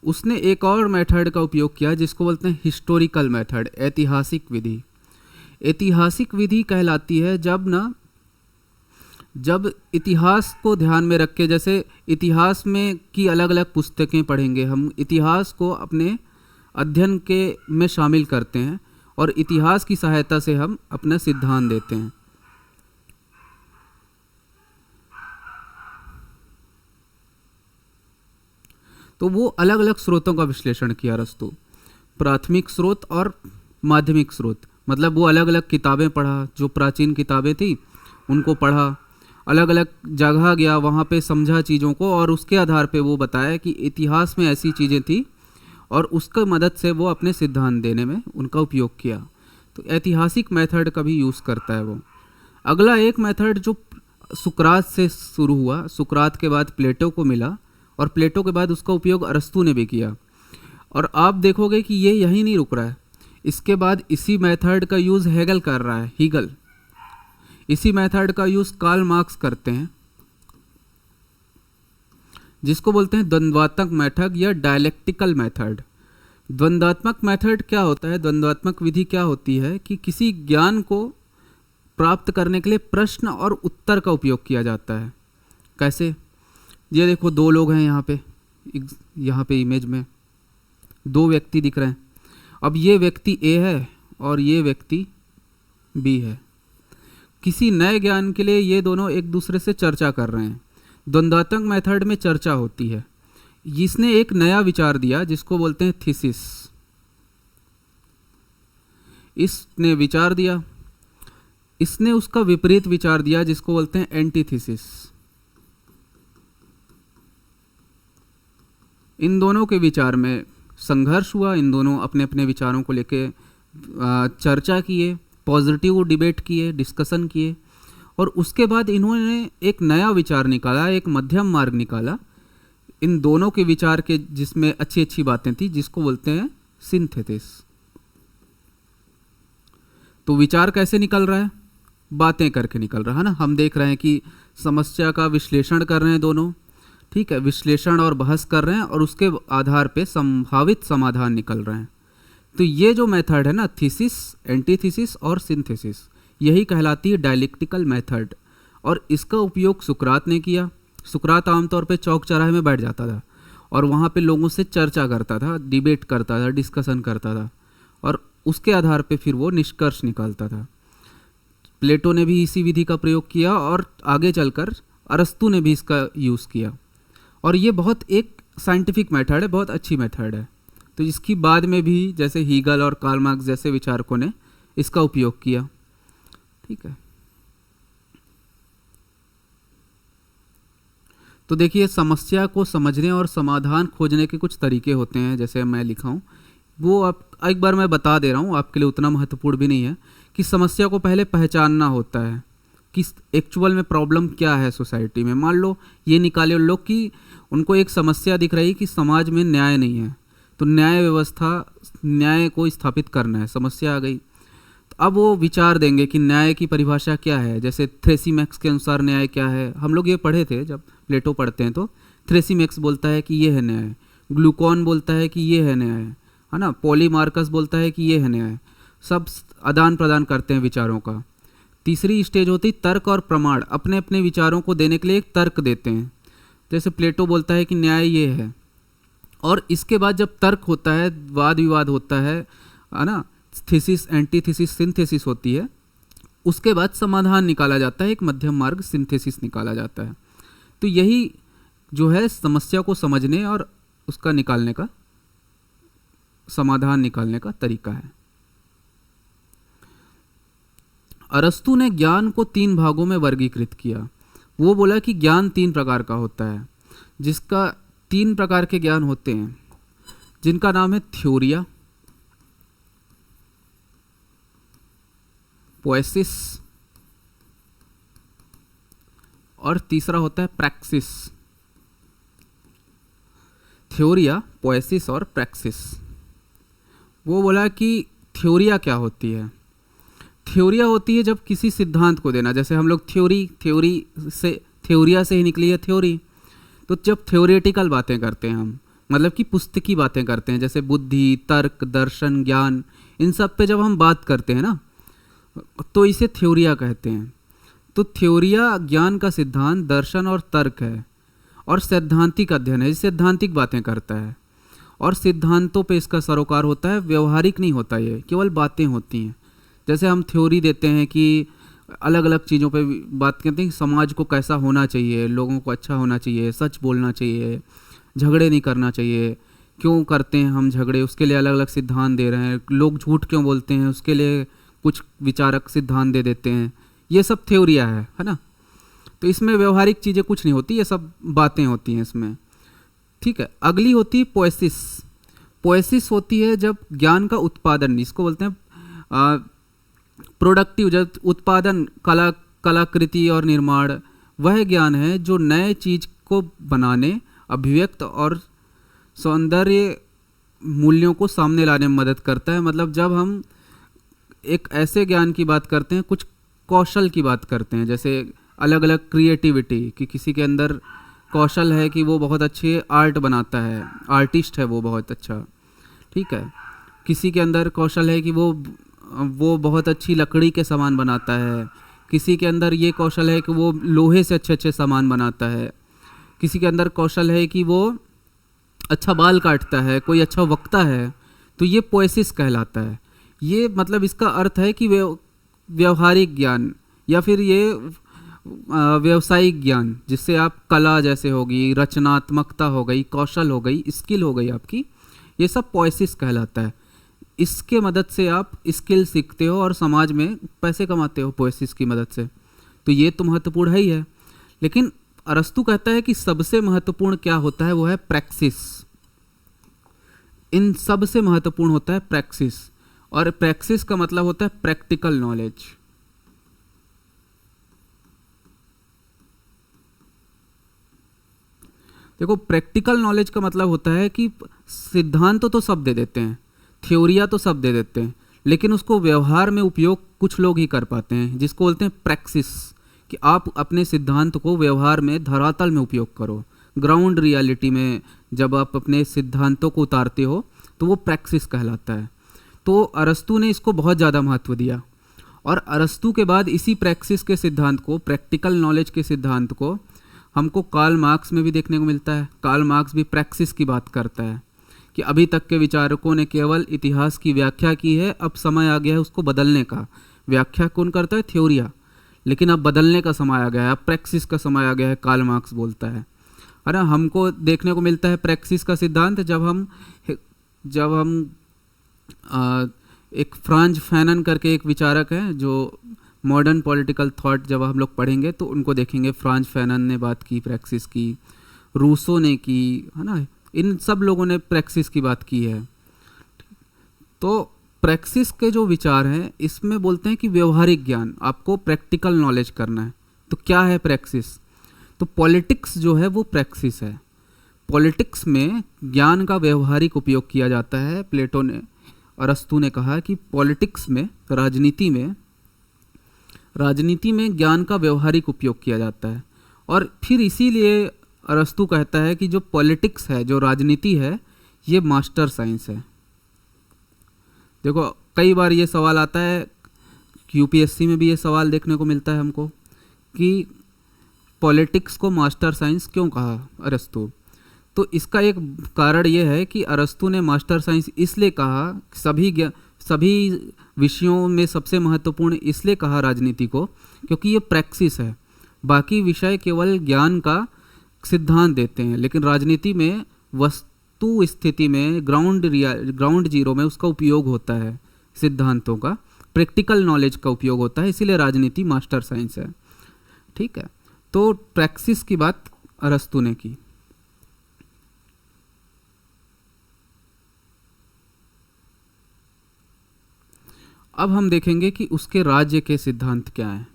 उसने एक और मेथड का उपयोग किया जिसको बोलते हैं हिस्टोरिकल मेथड, ऐतिहासिक विधि। ऐतिहासिक विधि कहलाती है जब इतिहास को ध्यान में रख के, जैसे इतिहास में की अलग अलग पुस्तकें पढ़ेंगे हम, इतिहास को अपने अध्ययन के में शामिल करते हैं और इतिहास की सहायता से हम अपना सिद्धांत देते हैं। तो वो अलग अलग स्रोतों का विश्लेषण किया अरस्तु, प्राथमिक स्रोत और माध्यमिक स्रोत। मतलब वो अलग अलग किताबें पढ़ा, जो प्राचीन किताबें थी उनको पढ़ा, अलग अलग जगह गया, वहाँ पे समझा चीज़ों को और उसके आधार पे वो बताया कि इतिहास में ऐसी चीज़ें थी और उसका मदद से वो अपने सिद्धांत देने में उनका उपयोग किया। तो ऐतिहासिक मेथड का भी यूज़ करता है वो। अगला एक मेथड जो सुकरात से शुरू हुआ, सुकरात के बाद प्लेटो को मिला और प्लेटो के बाद उसका उपयोग अरस्तु ने भी किया। और आप देखोगे कि ये यहीं नहीं रुक रहा है, इसके बाद इसी मेथड का यूज़ हेगल कर रहा है, हीगल। इसी मेथड का यूज़ कार्ल मार्क्स करते हैं, जिसको बोलते हैं द्वंद्वात्मक मेथड या डायलेक्टिकल मेथड। द्वंद्वात्मक मेथड क्या होता है, द्वंद्वात्मक विधि क्या होती है कि किसी ज्ञान को प्राप्त करने के लिए प्रश्न और उत्तर का उपयोग किया जाता है। कैसे? ये देखो, दो लोग हैं यहाँ पे इमेज में दो व्यक्ति दिख रहे हैं। अब ये व्यक्ति ए है और ये व्यक्ति बी है। किसी नए ज्ञान के लिए ये दोनों एक दूसरे से चर्चा कर रहे हैं। द्वंद्वात्मक मेथड में चर्चा होती है। इसने एक नया विचार दिया जिसको बोलते हैं थीसिस। इसने विचार दिया, इसने उसका विपरीत विचार दिया जिसको बोलते हैं एंटीथीसिस। इन दोनों के विचार में संघर्ष हुआ। इन दोनों अपने अपने विचारों को लेके चर्चा किए, पॉजिटिव डिबेट किए, डिस्कशन किए, और उसके बाद इन्होंने एक नया विचार निकाला, एक मध्यम मार्ग निकाला इन दोनों के विचार के, जिसमें अच्छी अच्छी बातें थी, जिसको बोलते हैं सिंथेसिस। तो विचार कैसे निकल रहा है? बातें करके निकल रहा है ना। हम देख रहे हैं कि समस्या का विश्लेषण कर रहे हैं दोनों, ठीक है, विश्लेषण और बहस कर रहे हैं और उसके आधार पे संभावित समाधान निकल रहे हैं। तो ये जो मेथड है ना, थीसिस, एंटीथीसिस और सिंथेसिस, यही कहलाती है डायलेक्टिकल मेथड। और इसका उपयोग सुकरात ने किया। सुकरात आमतौर पे चौक चौराहे में बैठ जाता था और वहाँ पे लोगों से चर्चा करता था, डिबेट करता था, डिस्कशन करता था, और उसके आधार पे फिर वो निष्कर्ष निकालता था। प्लेटो ने भी इसी विधि का प्रयोग किया और आगे चलकर अरस्तु ने भी इसका यूज़ किया। और ये बहुत एक साइंटिफिक मेथड है, बहुत अच्छी मेथड है। तो इसकी बाद में भी जैसे हीगल और कार्ल मार्क्स जैसे विचारकों ने इसका उपयोग किया। ठीक है, तो देखिए, समस्या को समझने और समाधान खोजने के कुछ तरीके होते हैं। जैसे मैं लिखा हूँ वो आप एक बार मैं बता दे रहा हूँ, आपके लिए उतना महत्वपूर्ण भी नहीं है, कि समस्या को पहले पहचानना होता है कि एक्चुअल में प्रॉब्लम क्या है सोसाइटी में। मान लो ये निकाले लोग कि उनको एक समस्या दिख रही कि समाज में न्याय नहीं है, तो न्याय व्यवस्था, न्याय को स्थापित करना है, समस्या आ गई। तो अब वो विचार देंगे कि न्याय की परिभाषा क्या है। जैसे थ्रेसीमैक्स के अनुसार न्याय क्या है, हम लोग ये पढ़े थे जब प्लेटो पढ़ते हैं। तो थ्रेसीमैक्स बोलता है कि ये है न्याय, ग्लूकॉन बोलता है कि ये है न्याय, है ना, पॉलीमार्कस बोलता है कि ये है न्याय। सब आदान प्रदान करते हैं विचारों का। तीसरी स्टेज होती तर्क और प्रमाण, अपने अपने विचारों को देने के लिए एक तर्क देते हैं। जैसे प्लेटो बोलता है कि न्याय ये है, और इसके बाद जब तर्क होता है, वाद विवाद होता है ना, थीसिस, एंटीथीसिस, सिंथेसिस होती है, उसके बाद समाधान निकाला जाता है, एक मध्यम मार्ग सिंथेसिस निकाला जाता है। तो यही जो है समस्या को समझने और उसका निकालने का, समाधान निकालने का तरीका है। अरस्तु ने ज्ञान को 3 भागों में वर्गीकृत किया। वो बोला कि ज्ञान 3 प्रकार का होता है, जिसका 3 प्रकार के ज्ञान होते हैं, जिनका नाम है थ्योरिया, पोएसिस और तीसरा होता है प्रैक्सिस। थ्योरिया, पोएसिस और प्रैक्सिस। वो बोला कि थ्योरिया क्या होती है? थ्योरिया होती है जब किसी सिद्धांत को देना, जैसे हम लोग थ्योरी से, थ्योरिया से ही निकली है थ्योरी। तो जब थ्योरेटिकल बातें करते हैं हम, मतलब कि पुस्तकी बातें करते हैं, जैसे बुद्धि, तर्क, दर्शन, ज्ञान, इन सब पे जब हम बात करते हैं ना, तो इसे थ्योरिया कहते हैं। तो थ्योरिया ज्ञान का सिद्धांत, दर्शन और तर्क है, और सैद्धांतिक अध्ययन है, सैद्धांतिक बातें करता है, और सिद्धांतों पे इसका सरोकार होता है, व्यवहारिक नहीं होता, ये केवल बातें होती हैं। जैसे हम थ्योरी देते हैं कि अलग अलग चीज़ों पे बात करते हैं कि समाज को कैसा होना चाहिए, लोगों को अच्छा होना चाहिए, सच बोलना चाहिए, झगड़े नहीं करना चाहिए, क्यों करते हैं हम झगड़े, उसके लिए अलग अलग सिद्धांत दे रहे हैं, लोग झूठ क्यों बोलते हैं, उसके लिए कुछ विचारक सिद्धांत दे देते हैं। ये सब थ्योरिया है ना। तो इसमें व्यवहारिक चीज़ें कुछ नहीं होती, ये सब बातें होती हैं इसमें। ठीक है, अगली होती है पोएसिस। पोएसिस होती है जब ज्ञान का उत्पादन, इसको बोलते हैं प्रोडक्टिव, जब उत्पादन, कलाकृति और निर्माण, वह ज्ञान है जो नए चीज को बनाने, अभिव्यक्त और सौंदर्य मूल्यों को सामने लाने में मदद करता है। मतलब जब हम एक ऐसे ज्ञान की बात करते हैं, कुछ कौशल की बात करते हैं, जैसे अलग अलग क्रिएटिविटी, कि किसी के अंदर कौशल है कि वो बहुत अच्छे आर्ट बनाता है, आर्टिस्ट है वो बहुत अच्छा, ठीक है। किसी के अंदर कौशल है कि वो बहुत अच्छी लकड़ी के सामान बनाता है, किसी के अंदर ये कौशल है कि वो लोहे से अच्छे अच्छे सामान बनाता है, किसी के अंदर कौशल है कि वो अच्छा बाल काटता है, कोई अच्छा वक्ता है, तो ये पोएसिस कहलाता है। ये मतलब इसका अर्थ है कि व्यवहारिक ज्ञान या फिर ये व्यावसायिक ज्ञान, जिससे आप कला जैसे होगी, रचनात्मकता हो गई, कौशल हो गई, स्किल हो गई आपकी, ये सब पोएसिस कहलाता है। इसके मदद से आप स्किल सीखते हो और समाज में पैसे कमाते हो पोएसिस की मदद से, तो ये तो महत्वपूर्ण है ही है। लेकिन अरस्तु कहता है कि सबसे महत्वपूर्ण क्या होता है, वो है प्रैक्सिस। इन सब से महत्वपूर्ण होता है प्रैक्सिस, और प्रैक्सिस का मतलब होता है प्रैक्टिकल नॉलेज। देखो, प्रैक्टिकल नॉलेज का मतलब होता है कि सिद्धांत तो सब दे देते हैं, थ्योरिया तो सब दे देते हैं, लेकिन उसको व्यवहार में उपयोग कुछ लोग ही कर पाते हैं, जिसको बोलते हैं प्रैक्सिस, कि आप अपने सिद्धांत को व्यवहार में, धरातल में उपयोग करो, ग्राउंड रियलिटी में जब आप अपने सिद्धांतों को उतारते हो तो वो प्रैक्सिस कहलाता है। तो अरस्तु ने इसको बहुत ज़्यादा महत्व दिया, और अरस्तु के बाद इसी प्रैक्सिस के सिद्धांत को, प्रैक्टिकल नॉलेज के सिद्धांत को हमको कार्ल मार्क्स में भी देखने को मिलता है। कार्ल मार्क्स भी प्रैक्सिस की बात करता है कि अभी तक के विचारकों ने केवल इतिहास की व्याख्या की है, अब समय आ गया है उसको बदलने का। व्याख्या कौन करता है? थ्योरिया। लेकिन अब बदलने का समय आ गया है, अब प्रैक्सिस का समय आ गया है, कार्ल मार्क्स बोलता है ना। हमको देखने को मिलता है प्रैक्सिस का सिद्धांत जब हम एक फ्रांज फैनन करके एक विचारक हैं, जो मॉडर्न पॉलिटिकल थॉट जब हम लोग पढ़ेंगे तो उनको देखेंगे। फ्रांज फैनन ने बात की प्रैक्सिस की, रूसो ने की, है ना, इन सब लोगों ने प्रैक्सिस की बात की है। तो प्रैक्सिस के जो विचार हैं इसमें बोलते हैं कि व्यवहारिक ज्ञान, आपको प्रैक्टिकल नॉलेज करना है। तो क्या है प्रैक्सिस? तो पॉलिटिक्स जो है वो प्रैक्सिस है। पॉलिटिक्स में ज्ञान का व्यवहारिक उपयोग किया जाता है। प्लेटो ने, अरस्तु ने कहा कि पॉलिटिक्स में, राजनीति में ज्ञान का व्यवहारिक उपयोग किया जाता है। और फिर इसीलिए अरस्तु कहता है कि जो पॉलिटिक्स है, जो राजनीति है, ये मास्टर साइंस है। देखो, कई बार ये सवाल आता है, यूपीएससी में भी ये सवाल देखने को मिलता है हमको कि पॉलिटिक्स को मास्टर साइंस क्यों कहा अरस्तु। तो इसका एक कारण ये है कि अरस्तु ने मास्टर साइंस इसलिए कहा, सभी विषयों में सबसे महत्वपूर्ण इसलिए कहा राजनीति को, क्योंकि ये प्रैक्सिस है। बाकी विषय केवल ज्ञान का सिद्धांत देते हैं, लेकिन राजनीति में वस्तु स्थिति में, ग्राउंड जीरो में उसका उपयोग होता है, सिद्धांतों का, प्रैक्टिकल नॉलेज का उपयोग होता है। इसीलिए राजनीति मास्टर साइंस है। ठीक है, तो प्रैक्सिस की बात अरस्तु ने की। अब हम देखेंगे कि उसके राज्य के सिद्धांत क्या हैं।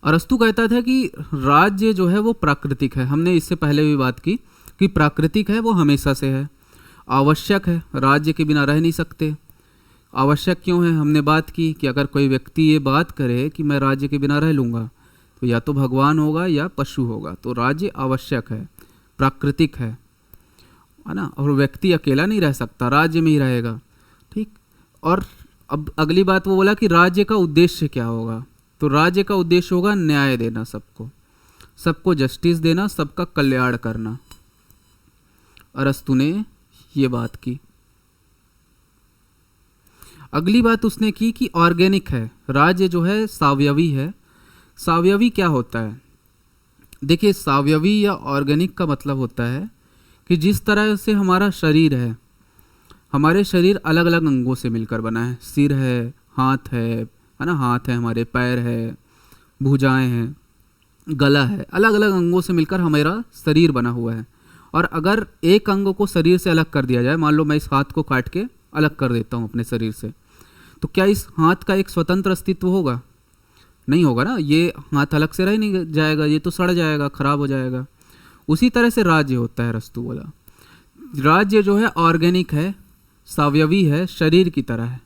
अरस्तु कहता था कि राज्य जो है वो प्राकृतिक है। हमने इससे पहले भी बात की कि प्राकृतिक है, वो हमेशा से है, आवश्यक है, राज्य के बिना रह नहीं सकते। आवश्यक क्यों है? हमने बात की कि अगर कोई व्यक्ति ये बात करे कि मैं राज्य के बिना रह लूँगा, तो या तो भगवान होगा या पशु होगा। तो राज्य आवश्यक है, प्राकृतिक है ना। और व्यक्ति अकेला नहीं रह सकता, राज्य में ही रहेगा। ठीक। और अब अगली बात वो बोला कि राज्य का उद्देश्य क्या होगा। तो राज्य का उद्देश्य होगा न्याय देना, सबको जस्टिस देना, सबका कल्याण करना। अरस्तु ने ये बात की। अगली बात उसने की कि ऑर्गेनिक है, राज्य जो है सावयवी है। सावयवी क्या होता है? देखिए, सावयवी या ऑर्गेनिक का मतलब होता है कि जिस तरह से हमारा शरीर है, हमारे शरीर अलग अलग अंगों से मिलकर बना है। सिर है, हाथ है ना, हाथ है हमारे, पैर है, भुजाएं हैं, गला है, अलग अलग अंगों से मिलकर हमारा शरीर बना हुआ है। और अगर एक अंग को शरीर से अलग कर दिया जाए, मान लो मैं इस हाथ को काट के अलग कर देता हूँ अपने शरीर से, तो क्या इस हाथ का एक स्वतंत्र अस्तित्व होगा? नहीं होगा ना। ये हाथ अलग से रह नहीं जाएगा, ये तो सड़ जाएगा, खराब हो जाएगा। उसी तरह से राज्य होता है। अरस्तु बोला राज्य जो है ऑर्गेनिक है, सावयवी है, शरीर की तरह है,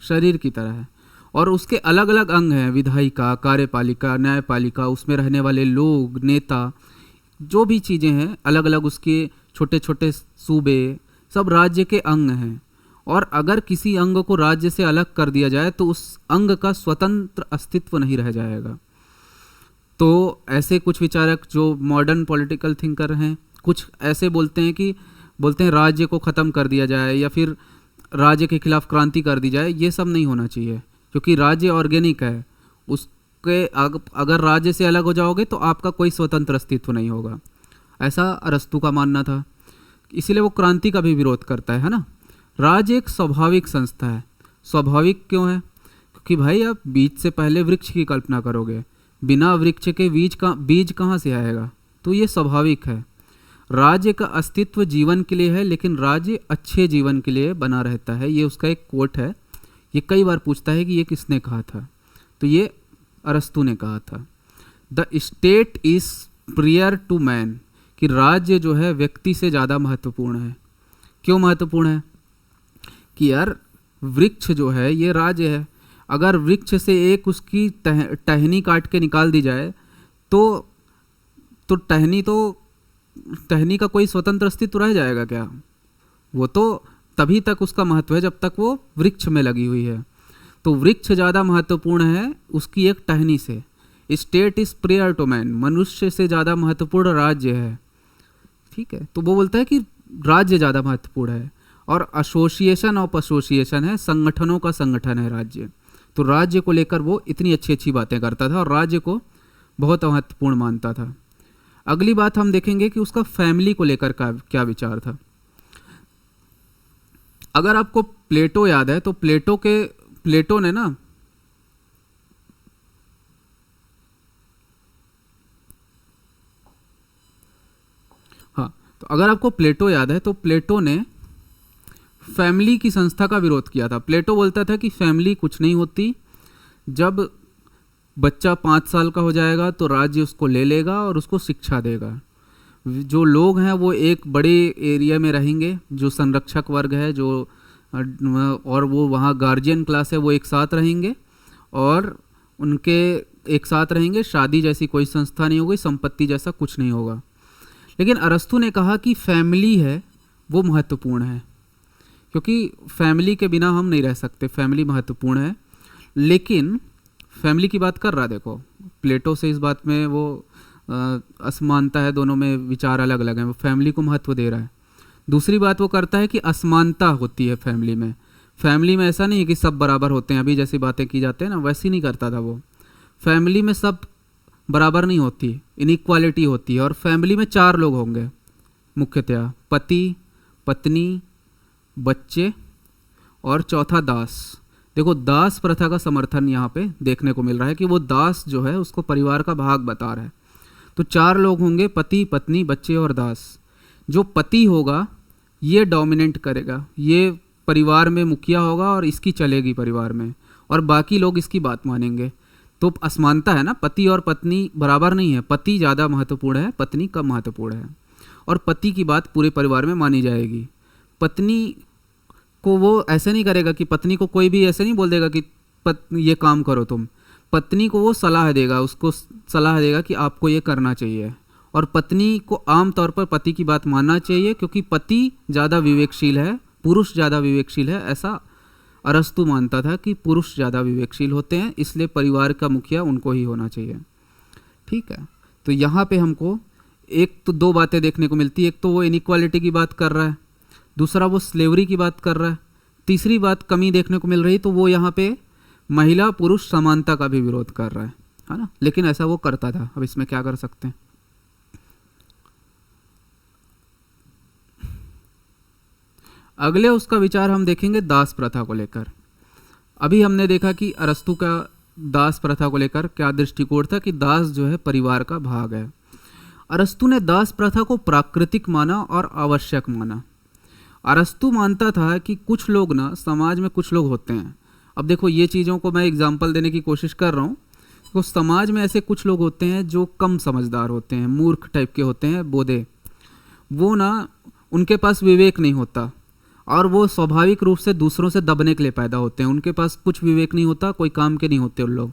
शरीर की तरह है। और उसके अलग अलग अंग हैं, विधायिका, कार्यपालिका, न्यायपालिका, उसमें रहने वाले लोग, नेता, जो भी चीज़ें हैं, अलग अलग उसके छोटे छोटे सूबे, सब राज्य के अंग हैं। और अगर किसी अंग को राज्य से अलग कर दिया जाए तो उस अंग का स्वतंत्र अस्तित्व नहीं रह जाएगा। तो ऐसे कुछ विचारक जो मॉडर्न पॉलिटिकल थिंकर हैं, कुछ ऐसे बोलते हैं राज्य को ख़त्म कर दिया जाए या फिर राज्य के खिलाफ क्रांति कर दी जाए। ये सब नहीं होना चाहिए, क्योंकि राज्य ऑर्गेनिक है। उसके अगर राज्य से अलग हो जाओगे तो आपका कोई स्वतंत्र अस्तित्व नहीं होगा, ऐसा अरस्तु का मानना था। इसीलिए वो क्रांति का भी विरोध करता है ना। राज्य एक स्वाभाविक संस्था है। स्वाभाविक क्यों है? क्योंकि भाई आप बीज से पहले वृक्ष की कल्पना करोगे, बिना वृक्ष के बीज कहाँ से आएगा? तो ये स्वाभाविक है। राज्य का अस्तित्व जीवन के लिए है, लेकिन राज्य अच्छे जीवन के लिए बना रहता है। ये उसका एक कोट है। ये कई बार पूछता है कि ये किसने कहा था, तो ये अरस्तु ने कहा था। The state is prior to man, कि राज्य जो है व्यक्ति से ज़्यादा महत्वपूर्ण है। क्यों महत्वपूर्ण है? कि यार वृक्ष जो है ये राज्य है। अगर वृक्ष से एक उसकी टहनी काट के निकाल दी जाए तो टहनी का कोई स्वतंत्र अस्तित्व रह जाएगा क्या? वो तो तभी तक उसका महत्व है जब तक वो वृक्ष में लगी हुई है। तो वृक्ष ज़्यादा महत्वपूर्ण है उसकी एक टहनी से। State is prior to man, मनुष्य से ज़्यादा महत्वपूर्ण राज्य है। ठीक है, तो वो बोलता है कि राज्य ज़्यादा महत्वपूर्ण है। और एसोसिएशन ऑफ एसोसिएशन है, संगठनों का संगठन है राज्य। तो राज्य को लेकर वो इतनी अच्छी अच्छी बातें करता था और राज्य को बहुत महत्वपूर्ण मानता था। अगली बात हम देखेंगे कि उसका फैमिली को लेकर क्या विचार था। अगर आपको प्लेटो याद है तो प्लेटो ने ना तो अगर आपको प्लेटो याद है तो प्लेटो ने फैमिली की संस्था का विरोध किया था। प्लेटो बोलता था कि फैमिली कुछ नहीं होती, जब बच्चा 5 साल का हो जाएगा तो राज्य उसको ले लेगा और उसको शिक्षा देगा। जो लोग हैं वो एक बड़े एरिया में रहेंगे, जो संरक्षक वर्ग है जो और वो वहाँ गार्जियन क्लास है, वो एक साथ रहेंगे और उनके एक साथ रहेंगे। शादी जैसी कोई संस्था नहीं होगी, संपत्ति जैसा कुछ नहीं होगा। लेकिन अरस्तु ने कहा कि फैमिली है वो महत्वपूर्ण है, क्योंकि फैमिली के बिना हम नहीं रह सकते, फैमिली महत्वपूर्ण है। लेकिन फैमिली की बात कर रहा है, देखो प्लेटो से इस बात में वो असमानता है, दोनों में विचार अलग अलग हैं। वो फैमिली को महत्व दे रहा है। दूसरी बात वो करता है कि असमानता होती है फैमिली में। फैमिली में ऐसा नहीं है कि सब बराबर होते हैं, अभी जैसी बातें की जाती है ना, वैसी नहीं करता था वो। फैमिली में सब बराबर नहीं होती, इनइक्वालिटी होती है। और फैमिली में 4 लोग होंगे मुख्यतया, पति, पत्नी, बच्चे और चौथा दास। देखो दास प्रथा का समर्थन यहाँ पे देखने को मिल रहा है कि वो दास जो है उसको परिवार का भाग बता रहा है। तो 4 लोग होंगे, पति, पत्नी, बच्चे और दास। जो पति होगा ये डोमिनेट करेगा, ये परिवार में मुखिया होगा और इसकी चलेगी परिवार में, और बाकी लोग इसकी बात मानेंगे। तो असमानता है ना, पति और पत्नी बराबर नहीं है, पति ज़्यादा महत्वपूर्ण है, पत्नी कम महत्वपूर्ण है। और पति की बात पूरे परिवार में मानी जाएगी। पत्नी को वो ऐसे नहीं करेगा कि पत्नी को कोई भी ऐसे नहीं बोल देगा कि ये काम करो तुम। पत्नी को वो सलाह देगा, उसको सलाह देगा कि आपको ये करना चाहिए। और पत्नी को आमतौर पर पति की बात मानना चाहिए, क्योंकि पति ज़्यादा विवेकशील है, पुरुष ज़्यादा विवेकशील है। ऐसा अरस्तु मानता था कि पुरुष ज़्यादा विवेकशील होते हैं, इसलिए परिवार का मुखिया उनको ही होना चाहिए। ठीक है, तो यहाँ पे हमको एक तो 2 बातें देखने को मिलती है। एक तो वो इनइक्वालिटी की बात कर रहा है, दूसरा वो स्लेवरी की बात कर रहा है। तीसरी बात कमी देखने को मिल रही तो वो यहाँ पे महिला पुरुष समानता का भी विरोध कर रहा है ना। लेकिन ऐसा वो करता था, अब इसमें क्या कर सकते हैं। अगले उसका विचार हम देखेंगे दास प्रथा को लेकर। अभी हमने देखा कि अरस्तु का दास प्रथा को लेकर क्या दृष्टिकोण था कि दास जो है परिवार का भाग है। अरस्तु ने दास प्रथा को प्राकृतिक माना और आवश्यक माना। अरस्तु मानता था कि कुछ लोग ना समाज में कुछ लोग होते हैं। अब देखो ये चीज़ों को मैं एग्जाम्पल देने की कोशिश कर रहा हूँ। तो समाज में ऐसे कुछ लोग होते हैं जो कम समझदार होते हैं, मूर्ख टाइप के होते हैं, बोधे। वो ना उनके पास विवेक नहीं होता और वो स्वाभाविक रूप से दूसरों से दबने के लिए पैदा होते हैं। उनके पास कुछ विवेक नहीं होता, कोई काम के नहीं होते उन लोग।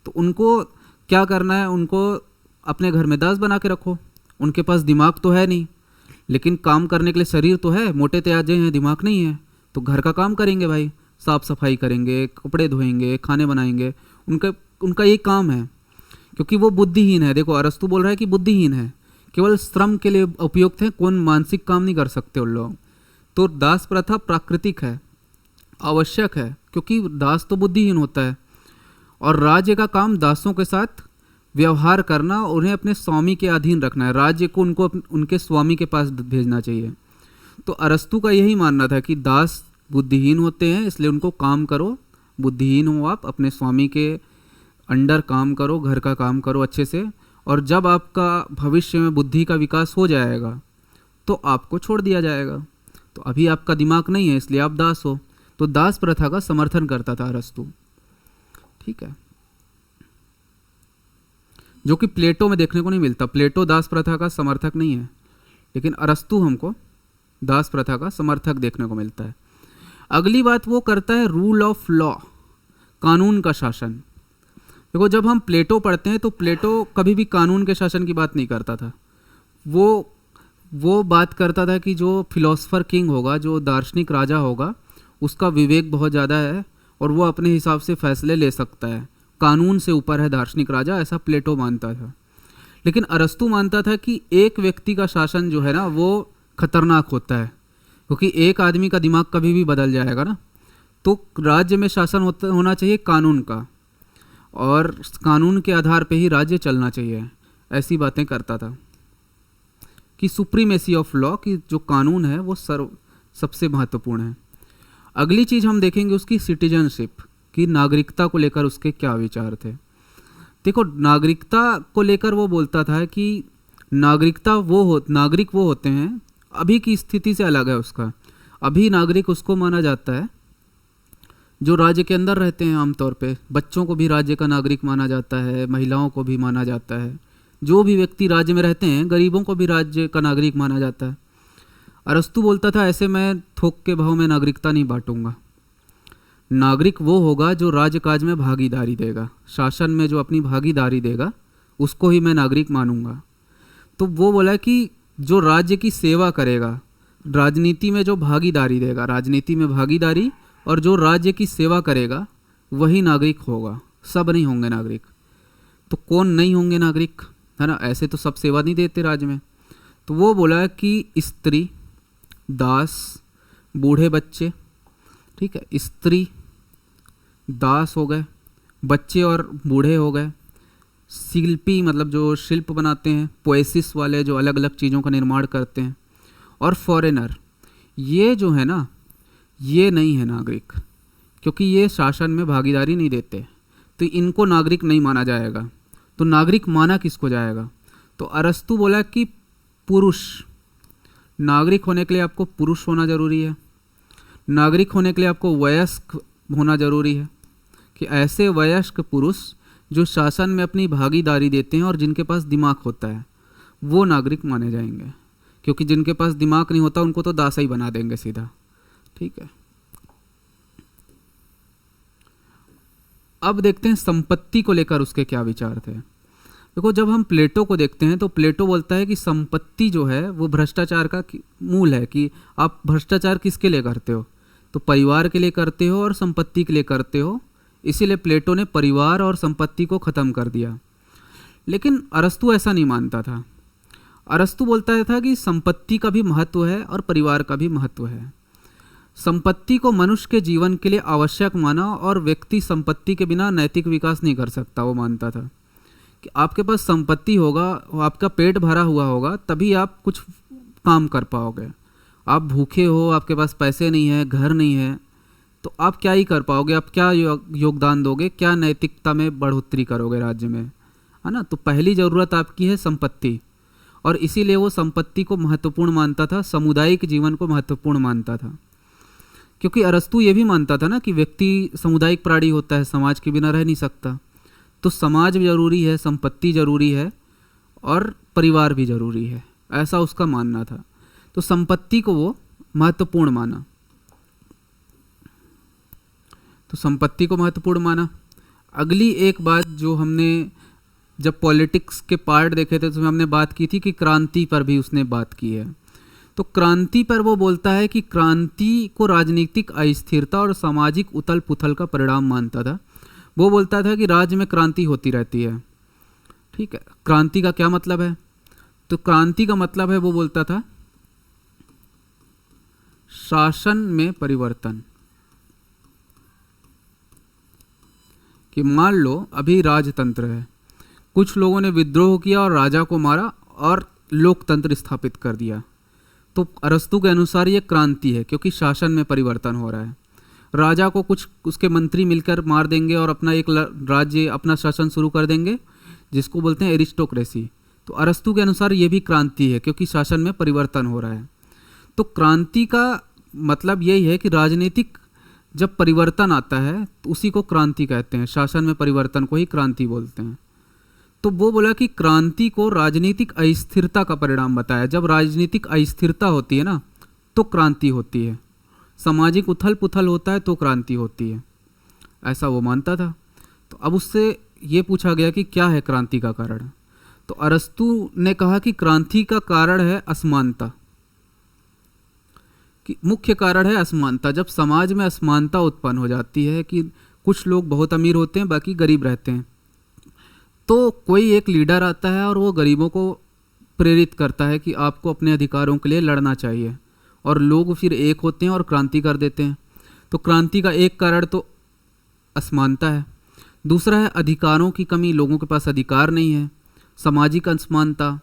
तो उनको क्या करना है, उनको अपने घर में दास बना के रखो। उनके पास दिमाग तो है नहीं, लेकिन काम करने के लिए शरीर तो है, मोटे तेजाजे हैं, दिमाग नहीं है, तो घर का काम करेंगे भाई, साफ सफाई करेंगे, कपड़े धोएंगे, खाने बनाएंगे, उनका उनका ये काम है, क्योंकि वो बुद्धिहीन है। देखो अरस्तु बोल रहा है कि बुद्धिहीन है, केवल श्रम के लिए उपयुक्त है, कौन मानसिक काम नहीं कर सकते उन लोग। तो दास प्रथा प्राकृतिक है, आवश्यक है, क्योंकि दास तो बुद्धिहीन होता है, और राज्य का काम दासों के साथ व्यवहार करना, उन्हें अपने स्वामी के अधीन रखना है, राज्य को उनको उनके स्वामी के पास भेजना चाहिए। तो अरस्तु का यही मानना था कि दास बुद्धिहीन होते हैं, इसलिए उनको काम करो, बुद्धिहीन हो आप, अपने स्वामी के अंडर काम करो, घर का काम करो अच्छे से, और जब आपका भविष्य में बुद्धि का विकास हो जाएगा तो आपको छोड़ दिया जाएगा। तो अभी आपका दिमाग नहीं है, इसलिए आप दास हो। तो दास प्रथा का समर्थन करता था अरस्तु, ठीक है, जो कि प्लेटो में देखने को नहीं मिलता। प्लेटो दास प्रथा का समर्थक नहीं है, लेकिन अरस्तु हमको दास प्रथा का समर्थक देखने को मिलता है। अगली बात वो करता है रूल ऑफ लॉ, कानून का शासन। देखो जब हम प्लेटो पढ़ते हैं तो प्लेटो कभी भी कानून के शासन की बात नहीं करता था। वो बात करता था कि जो फिलोसफर किंग होगा, जो दार्शनिक राजा होगा, उसका विवेक बहुत ज़्यादा है और वो अपने हिसाब से फैसले ले सकता है, कानून से ऊपर है दार्शनिक राजा, ऐसा प्लेटो मानता था। लेकिन अरस्तु मानता था कि एक व्यक्ति का शासन जो है ना वो खतरनाक होता है, क्योंकि एक आदमी का दिमाग कभी भी बदल जाएगा ना। तो राज्य में शासन होना चाहिए कानून का, और कानून के आधार पे ही राज्य चलना चाहिए, ऐसी बातें करता था कि सुप्रीमेसी ऑफ लॉ, की जो कानून है वो सबसे महत्वपूर्ण है। अगली चीज़ हम देखेंगे उसकी सिटीजनशिप, कि नागरिकता को लेकर उसके क्या विचार थे। देखो नागरिकता को लेकर वो बोलता था कि नागरिक वो होते हैं, अभी की स्थिति से अलग है उसका। अभी नागरिक उसको माना जाता है जो राज्य के अंदर रहते हैं। आमतौर पे बच्चों को भी राज्य का नागरिक माना जाता है, महिलाओं को भी माना जाता है, जो भी व्यक्ति राज्य में रहते हैं, गरीबों को भी राज्य का नागरिक माना जाता है। अरस्तु बोलता था ऐसे मैं थोक के भाव में नागरिकता नहीं बांटूंगा। नागरिक वो होगा जो राजकाज में भागीदारी देगा, शासन में जो अपनी भागीदारी देगा, उसको ही मैं नागरिक मानूंगा। तो वो बोला कि जो राज्य की सेवा करेगा, राजनीति में जो भागीदारी देगा, राजनीति में भागीदारी, और जो राज्य की सेवा करेगा वही नागरिक होगा, सब नहीं होंगे नागरिक। तो कौन नहीं होंगे नागरिक, है ना, ऐसे तो सब सेवा नहीं देते राज्य में। तो वो बोला कि स्त्री, दास, बूढ़े बच्चे, ठीक है, स्त्री दास हो गए, बच्चे और बूढ़े हो गए, शिल्पी मतलब जो शिल्प बनाते हैं, पोएसिस वाले जो अलग अलग चीज़ों का निर्माण करते हैं, और फॉरेनर, ये जो है ना ये नहीं है नागरिक, क्योंकि ये शासन में भागीदारी नहीं देते, तो इनको नागरिक नहीं माना जाएगा। तो नागरिक माना किसको जाएगा? तो अरस्तु बोला कि पुरुष, नागरिक होने के लिए आपको पुरुष होना जरूरी है, नागरिक होने के लिए आपको वयस्क होना जरूरी है, कि ऐसे वयस्क पुरुष जो शासन में अपनी भागीदारी देते हैं और जिनके पास दिमाग होता है वो नागरिक माने जाएंगे, क्योंकि जिनके पास दिमाग नहीं होता उनको तो दासा ही बना देंगे सीधा, ठीक है। अब देखते हैं संपत्ति को लेकर उसके क्या विचार थे। देखो जब हम प्लेटो को देखते हैं तो प्लेटो बोलता है कि संपत्ति जो है वो भ्रष्टाचार का मूल है, कि आप भ्रष्टाचार किसके लिए करते हो, तो परिवार के लिए करते हो और संपत्ति के लिए करते हो, इसीलिए प्लेटो ने परिवार और संपत्ति को ख़त्म कर दिया। लेकिन अरस्तु ऐसा नहीं मानता था। अरस्तु बोलता था कि संपत्ति का भी महत्व है और परिवार का भी महत्व है। संपत्ति को मनुष्य के जीवन के लिए आवश्यक माना, और व्यक्ति संपत्ति के बिना नैतिक विकास नहीं कर सकता। वो मानता था कि आपके पास संपत्ति होगा, आपका पेट भरा हुआ होगा, तभी आप कुछ काम कर पाओगे। आप भूखे हो, आपके पास पैसे नहीं है, घर नहीं है, तो आप क्या ही कर पाओगे, आप क्या योगदान दोगे, क्या नैतिकता में बढ़ोतरी करोगे राज्य में, है ना। तो पहली ज़रूरत आपकी है संपत्ति, और इसीलिए वो संपत्ति को महत्वपूर्ण मानता था, सामुदायिक जीवन को महत्वपूर्ण मानता था। क्योंकि अरस्तु ये भी मानता था ना कि व्यक्ति सामुदायिक प्राणी होता है, समाज के बिना रह नहीं सकता। तो समाज भी जरूरी है, संपत्ति जरूरी है, और परिवार भी जरूरी है, ऐसा उसका मानना था। तो संपत्ति को वो महत्वपूर्ण माना, तो संपत्ति को महत्वपूर्ण माना। अगली एक बात जो हमने जब पॉलिटिक्स के पार्ट देखे थे तो हमने बात की थी कि क्रांति पर भी उसने बात की है। तो क्रांति पर वो बोलता है कि क्रांति को राजनीतिक अस्थिरता और सामाजिक उथल पुथल का परिणाम मानता था। वो बोलता था कि राज्य में क्रांति होती रहती है। ठीक है, क्रांति का क्या मतलब है? तो क्रांति का मतलब है, वो बोलता था, शासन में परिवर्तन। कि मान लो अभी राजतंत्र है, कुछ लोगों ने विद्रोह किया और राजा को मारा और लोकतंत्र स्थापित कर दिया, तो अरस्तू के अनुसार ये क्रांति है, क्योंकि शासन में परिवर्तन हो रहा है। राजा को कुछ उसके मंत्री मिलकर मार देंगे और अपना एक राज्य, अपना शासन शुरू कर देंगे, जिसको बोलते हैं एरिस्टोक्रेसी। तो अरस्तू के अनुसार ये भी क्रांति है, क्योंकि शासन में परिवर्तन हो रहा है। तो क्रांति का मतलब यही है कि राजनीतिक जब परिवर्तन आता है तो उसी को क्रांति कहते हैं, शासन में परिवर्तन को ही क्रांति बोलते हैं। तो वो बोला कि क्रांति को राजनीतिक अस्थिरता का परिणाम बताया। जब राजनीतिक अस्थिरता होती है ना, तो क्रांति होती है। सामाजिक उथल पुथल होता है तो क्रांति होती है, ऐसा वो मानता था। तो अब उससे ये पूछा गया कि क्या है क्रांति का कारण? तो अरस्तू ने कहा कि क्रांति का कारण है असमानता, कि मुख्य कारण है असमानता। जब समाज में असमानता उत्पन्न हो जाती है कि कुछ लोग बहुत अमीर होते हैं, बाकी गरीब रहते हैं, तो कोई एक लीडर आता है और वो गरीबों को प्रेरित करता है कि आपको अपने अधिकारों के लिए लड़ना चाहिए, और लोग फिर एक होते हैं और क्रांति कर देते हैं। तो क्रांति का एक कारण तो असमानता है, दूसरा है अधिकारों की कमी, लोगों के पास अधिकार नहीं है, सामाजिक असमानता,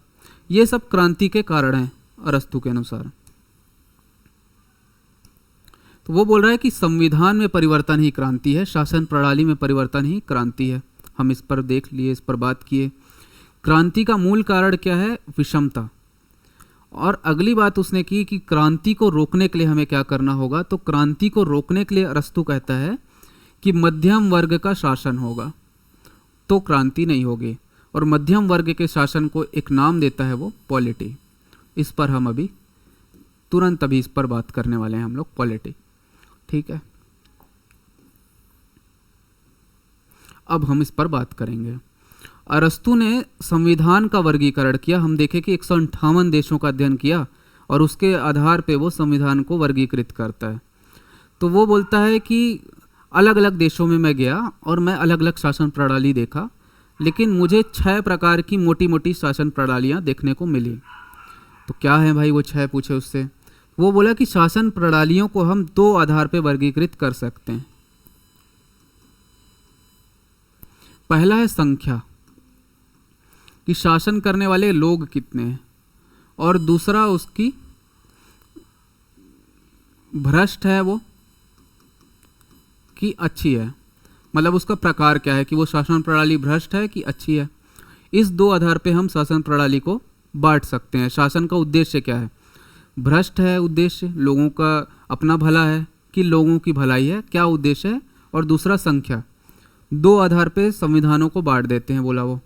ये सब क्रांति के कारण हैं अरस्तू के अनुसार। तो वो बोल रहा है कि संविधान में परिवर्तन ही क्रांति है, शासन प्रणाली में परिवर्तन ही क्रांति है। हम इस पर देख लिए, इस पर बात किए। क्रांति का मूल कारण क्या है? विषमता। और अगली बात उसने की कि क्रांति को रोकने के लिए हमें क्या करना होगा। तो क्रांति को रोकने के लिए अरस्तू कहता है कि मध्यम वर्ग का शासन होगा तो क्रांति नहीं होगी, और मध्यम वर्ग के शासन को एक नाम देता है वो पॉलिटी। इस पर हम अभी तुरंत अभी इस पर बात करने वाले हैं हम लोग, पॉलिटी। ठीक है, अब हम इस पर बात करेंगे। अरस्तू ने संविधान का वर्गीकरण किया। हम देखें कि 158 देशों का अध्ययन किया और उसके आधार पे वो संविधान को वर्गीकृत करता है। तो वो बोलता है कि अलग अलग देशों में मैं गया और मैं अलग अलग शासन प्रणाली देखा, लेकिन मुझे 6 प्रकार की मोटी मोटी शासन प्रणालियाँ देखने को मिली। तो क्या है भाई वो 6? पूछे उससे। वो बोला कि शासन प्रणालियों को हम 2 आधार पे वर्गीकृत कर सकते हैं। पहला है संख्या, कि शासन करने वाले लोग कितने हैं, और दूसरा उसकी भ्रष्ट है वो कि अच्छी है, मतलब उसका प्रकार क्या है कि वो शासन प्रणाली भ्रष्ट है कि अच्छी है। इस 2 आधार पे हम शासन प्रणाली को बांट सकते हैं। शासन का उद्देश्य क्या है? भ्रष्ट है उद्देश्य, लोगों का अपना भला है कि लोगों की भलाई है, क्या उद्देश्य है? और दूसरा संख्या। 2 आधार पे संविधानों को बांट देते हैं, बोला वो।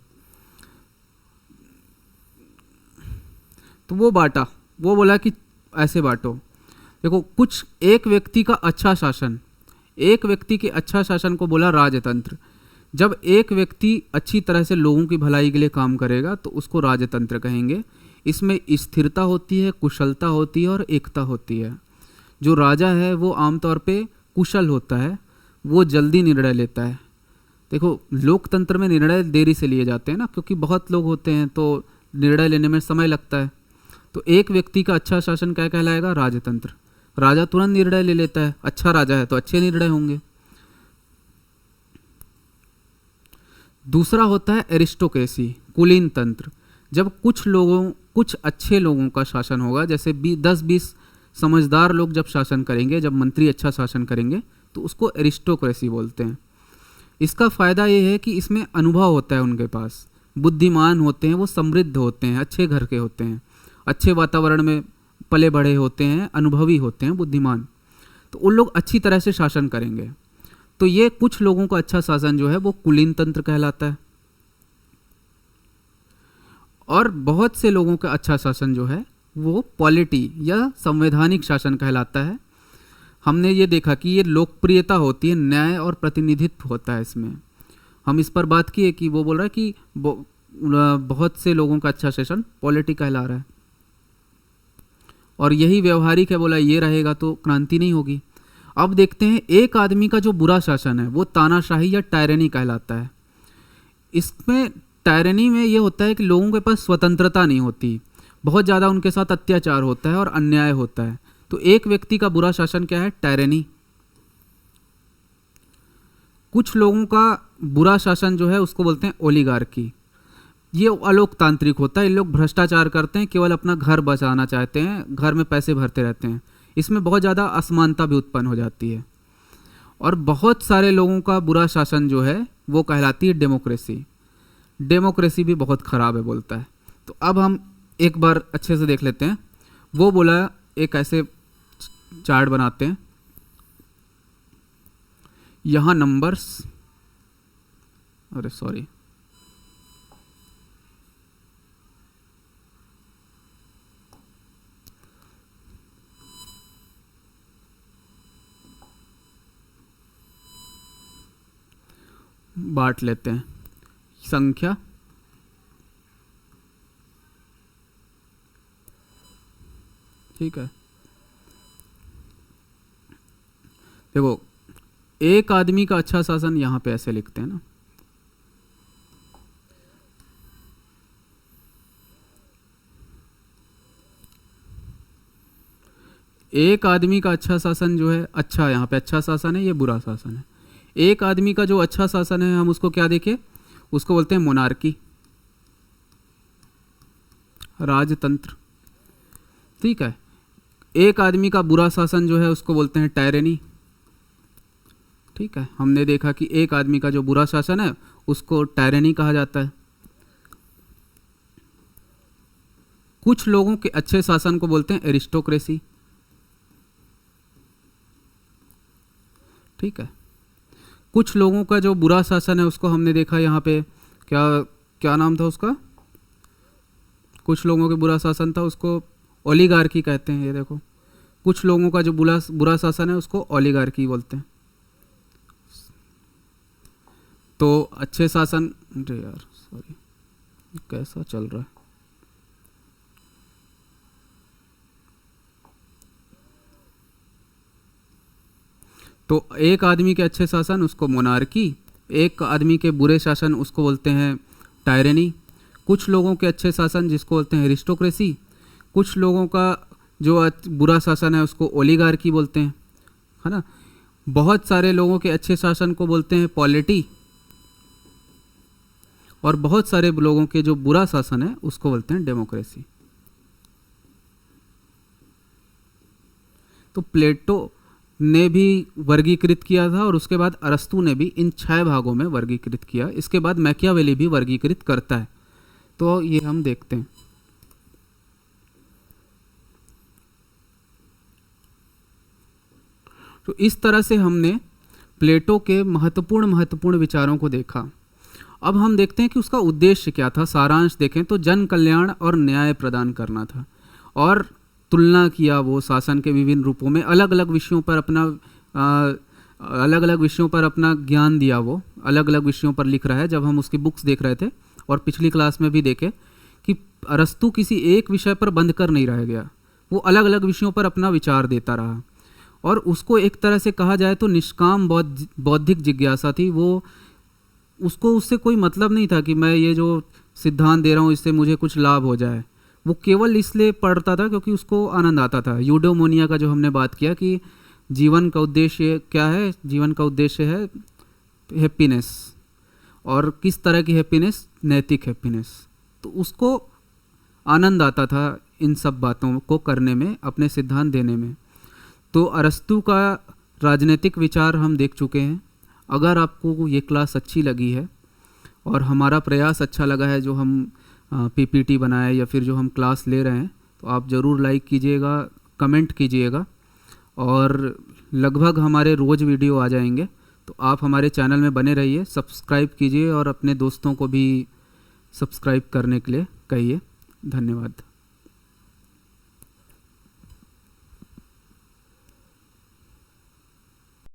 तो वो बांटा, वो बोला कि ऐसे बांटो। देखो, कुछ एक व्यक्ति का अच्छा शासन, एक व्यक्ति के अच्छा शासन को बोला राजतंत्र। जब एक व्यक्ति अच्छी तरह से लोगों की भलाई के लिए काम करेगा तो उसको राजतंत्र कहेंगे। इसमें स्थिरता होती है, कुशलता होती है और एकता होती है। जो राजा है वो आमतौर पे कुशल होता है, वो जल्दी निर्णय लेता है। देखो, लोकतंत्र में निर्णय देरी से लिए जाते हैं ना, क्योंकि बहुत लोग होते हैं तो निर्णय लेने में समय लगता है। तो एक व्यक्ति का अच्छा शासन क्या कहलाएगा? राजतंत्र। राजा तुरंत निर्णय ले लेता है, अच्छा राजा है तो अच्छे निर्णय होंगे। दूसरा होता है एरिस्टोक्रेसी, कुलीन तंत्र। जब कुछ अच्छे लोगों का शासन होगा, जैसे 10-20 समझदार लोग जब शासन करेंगे, जब मंत्री अच्छा शासन करेंगे, तो उसको एरिस्टोक्रेसी बोलते हैं। इसका फ़ायदा ये है कि इसमें अनुभव होता है उनके पास, बुद्धिमान होते हैं, वो समृद्ध होते हैं, अच्छे घर के होते हैं, अच्छे वातावरण में पले बढ़े होते हैं, अनुभवी होते हैं, बुद्धिमान। तो उन लोग अच्छी तरह से शासन करेंगे। तो ये कुछ लोगों का अच्छा शासन जो है वो कुलीन तंत्र कहलाता है, और बहुत से लोगों का अच्छा शासन जो है वो पॉलिटी या संवैधानिक शासन कहलाता है। हमने ये देखा कि ये लोकप्रियता होती है, न्याय और प्रतिनिधित्व होता है इसमें। हम इस पर बात किए कि वो बोल रहा है कि बहुत से लोगों का अच्छा शासन पॉलिटी कहला रहा है। और यही व्यवहारिक है, बोला ये रहेगा तो क्रांति नहीं होगी। अब देखते हैं एक आदमी का जो बुरा शासन है वो तानाशाही या टायरनी कहलाता है। इसमें टायरनी में ये होता है कि लोगों के पास स्वतंत्रता नहीं होती, बहुत ज़्यादा उनके साथ अत्याचार होता है और अन्याय होता है। तो एक व्यक्ति का बुरा शासन क्या है? टायरनी। कुछ लोगों का बुरा शासन जो है उसको बोलते हैं ओलिगार्की। ये अलोकतांत्रिक होता है, ये लोग भ्रष्टाचार करते हैं, केवल अपना घर बचाना चाहते हैं, घर में पैसे भरते रहते हैं। इसमें बहुत ज़्यादा असमानता भी उत्पन्न हो जाती है। और बहुत सारे लोगों का बुरा शासन जो है वो कहलाती है डेमोक्रेसी। डेमोक्रेसी भी बहुत ख़राब है बोलता है। तो अब हम एक बार अच्छे से देख लेते हैं। वो बोला एक ऐसे चार्ट बनाते हैं, यहाँ नंबर्स, अरे सॉरी, बांट लेते हैं संख्या, ठीक है। देखो एक आदमी का अच्छा शासन यहाँ पे ऐसे लिखते हैं ना, एक आदमी का अच्छा शासन जो है, अच्छा यहाँ पे अच्छा शासन है, ये बुरा शासन है। एक आदमी का जो अच्छा शासन है हम उसको क्या देखें? उसको बोलते हैं मोनार्की, राजतंत्र, ठीक है। एक आदमी का बुरा शासन जो है उसको बोलते हैं टायरनी, ठीक है। हमने देखा कि एक आदमी का जो बुरा शासन है उसको टायरनी कहा जाता है। कुछ लोगों के अच्छे शासन को बोलते हैं एरिस्टोक्रेसी, ठीक है। कुछ लोगों का जो बुरा शासन है उसको हमने देखा यहाँ पे, क्या क्या नाम था उसका? कुछ लोगों के बुरा शासन था उसको ओलिगार्की कहते हैं। ये देखो कुछ लोगों का जो बुरा शासन है उसको ओलिगार्की बोलते हैं। तो अच्छे शासन, अरे यार सॉरी, कैसा चल रहा है? तो एक आदमी के अच्छे शासन उसको मोनार्की, एक आदमी के बुरे शासन उसको बोलते हैं टायरनी। कुछ लोगों के अच्छे शासन जिसको बोलते हैं एरिस्टोक्रेसी, कुछ लोगों का जो बुरा शासन है उसको ओलिगार्की बोलते हैं, है ना। बहुत सारे लोगों के अच्छे शासन को बोलते हैं पॉलिटी, और बहुत सारे लोगों के जो बुरा शासन है उसको बोलते हैं डेमोक्रेसी। तो प्लेटो ने भी वर्गीकृत किया था और उसके बाद अरस्तु ने भी इन 6 भागों में वर्गीकृत किया। इसके बाद मैकियावेली भी वर्गीकृत करता है। तो ये हम देखते हैं। तो इस तरह से हमने प्लेटो के महत्वपूर्ण विचारों को देखा। अब हम देखते हैं कि उसका उद्देश्य क्या था। सारांश देखें तो जन कल्याण और न्याय प्रदान करना था, और तुलना किया वो शासन के विभिन्न रूपों में, अलग अलग विषयों पर अपना ज्ञान दिया। वो अलग अलग विषयों पर लिख रहा है। जब हम उसकी बुक्स देख रहे थे और पिछली क्लास में भी देखे कि अरस्तु किसी एक विषय पर बंद कर नहीं रह गया, वो अलग अलग विषयों पर अपना विचार देता रहा। और उसको एक तरह से कहा जाए तो निष्काम बौद्धिक जिज्ञासा थी। वो उसको उससे कोई मतलब नहीं था कि मैं ये जो सिद्धांत दे रहा हूँ इससे मुझे कुछ लाभ हो जाए। वो केवल इसलिए पढ़ता था क्योंकि उसको आनंद आता था। यूडोमोनिया का जो हमने बात किया कि जीवन का उद्देश्य क्या है, जीवन का उद्देश्य है हैप्पीनेस। और किस तरह की हैप्पीनेस? नैतिक हैप्पीनेस। तो उसको आनंद आता था इन सब बातों को करने में, अपने सिद्धांत देने में। तो अरस्तु का राजनीतिक विचार हम देख चुके हैं। अगर आपको ये क्लास अच्छी लगी है और हमारा प्रयास अच्छा लगा है, जो हम पीपीटी बनाए या फिर जो हम क्लास ले रहे हैं, तो आप ज़रूर लाइक कीजिएगा, कमेंट कीजिएगा। और लगभग हमारे रोज़ वीडियो आ जाएंगे, तो आप हमारे चैनल में बने रहिए, सब्सक्राइब कीजिए और अपने दोस्तों को भी सब्सक्राइब करने के लिए कहिए। धन्यवाद।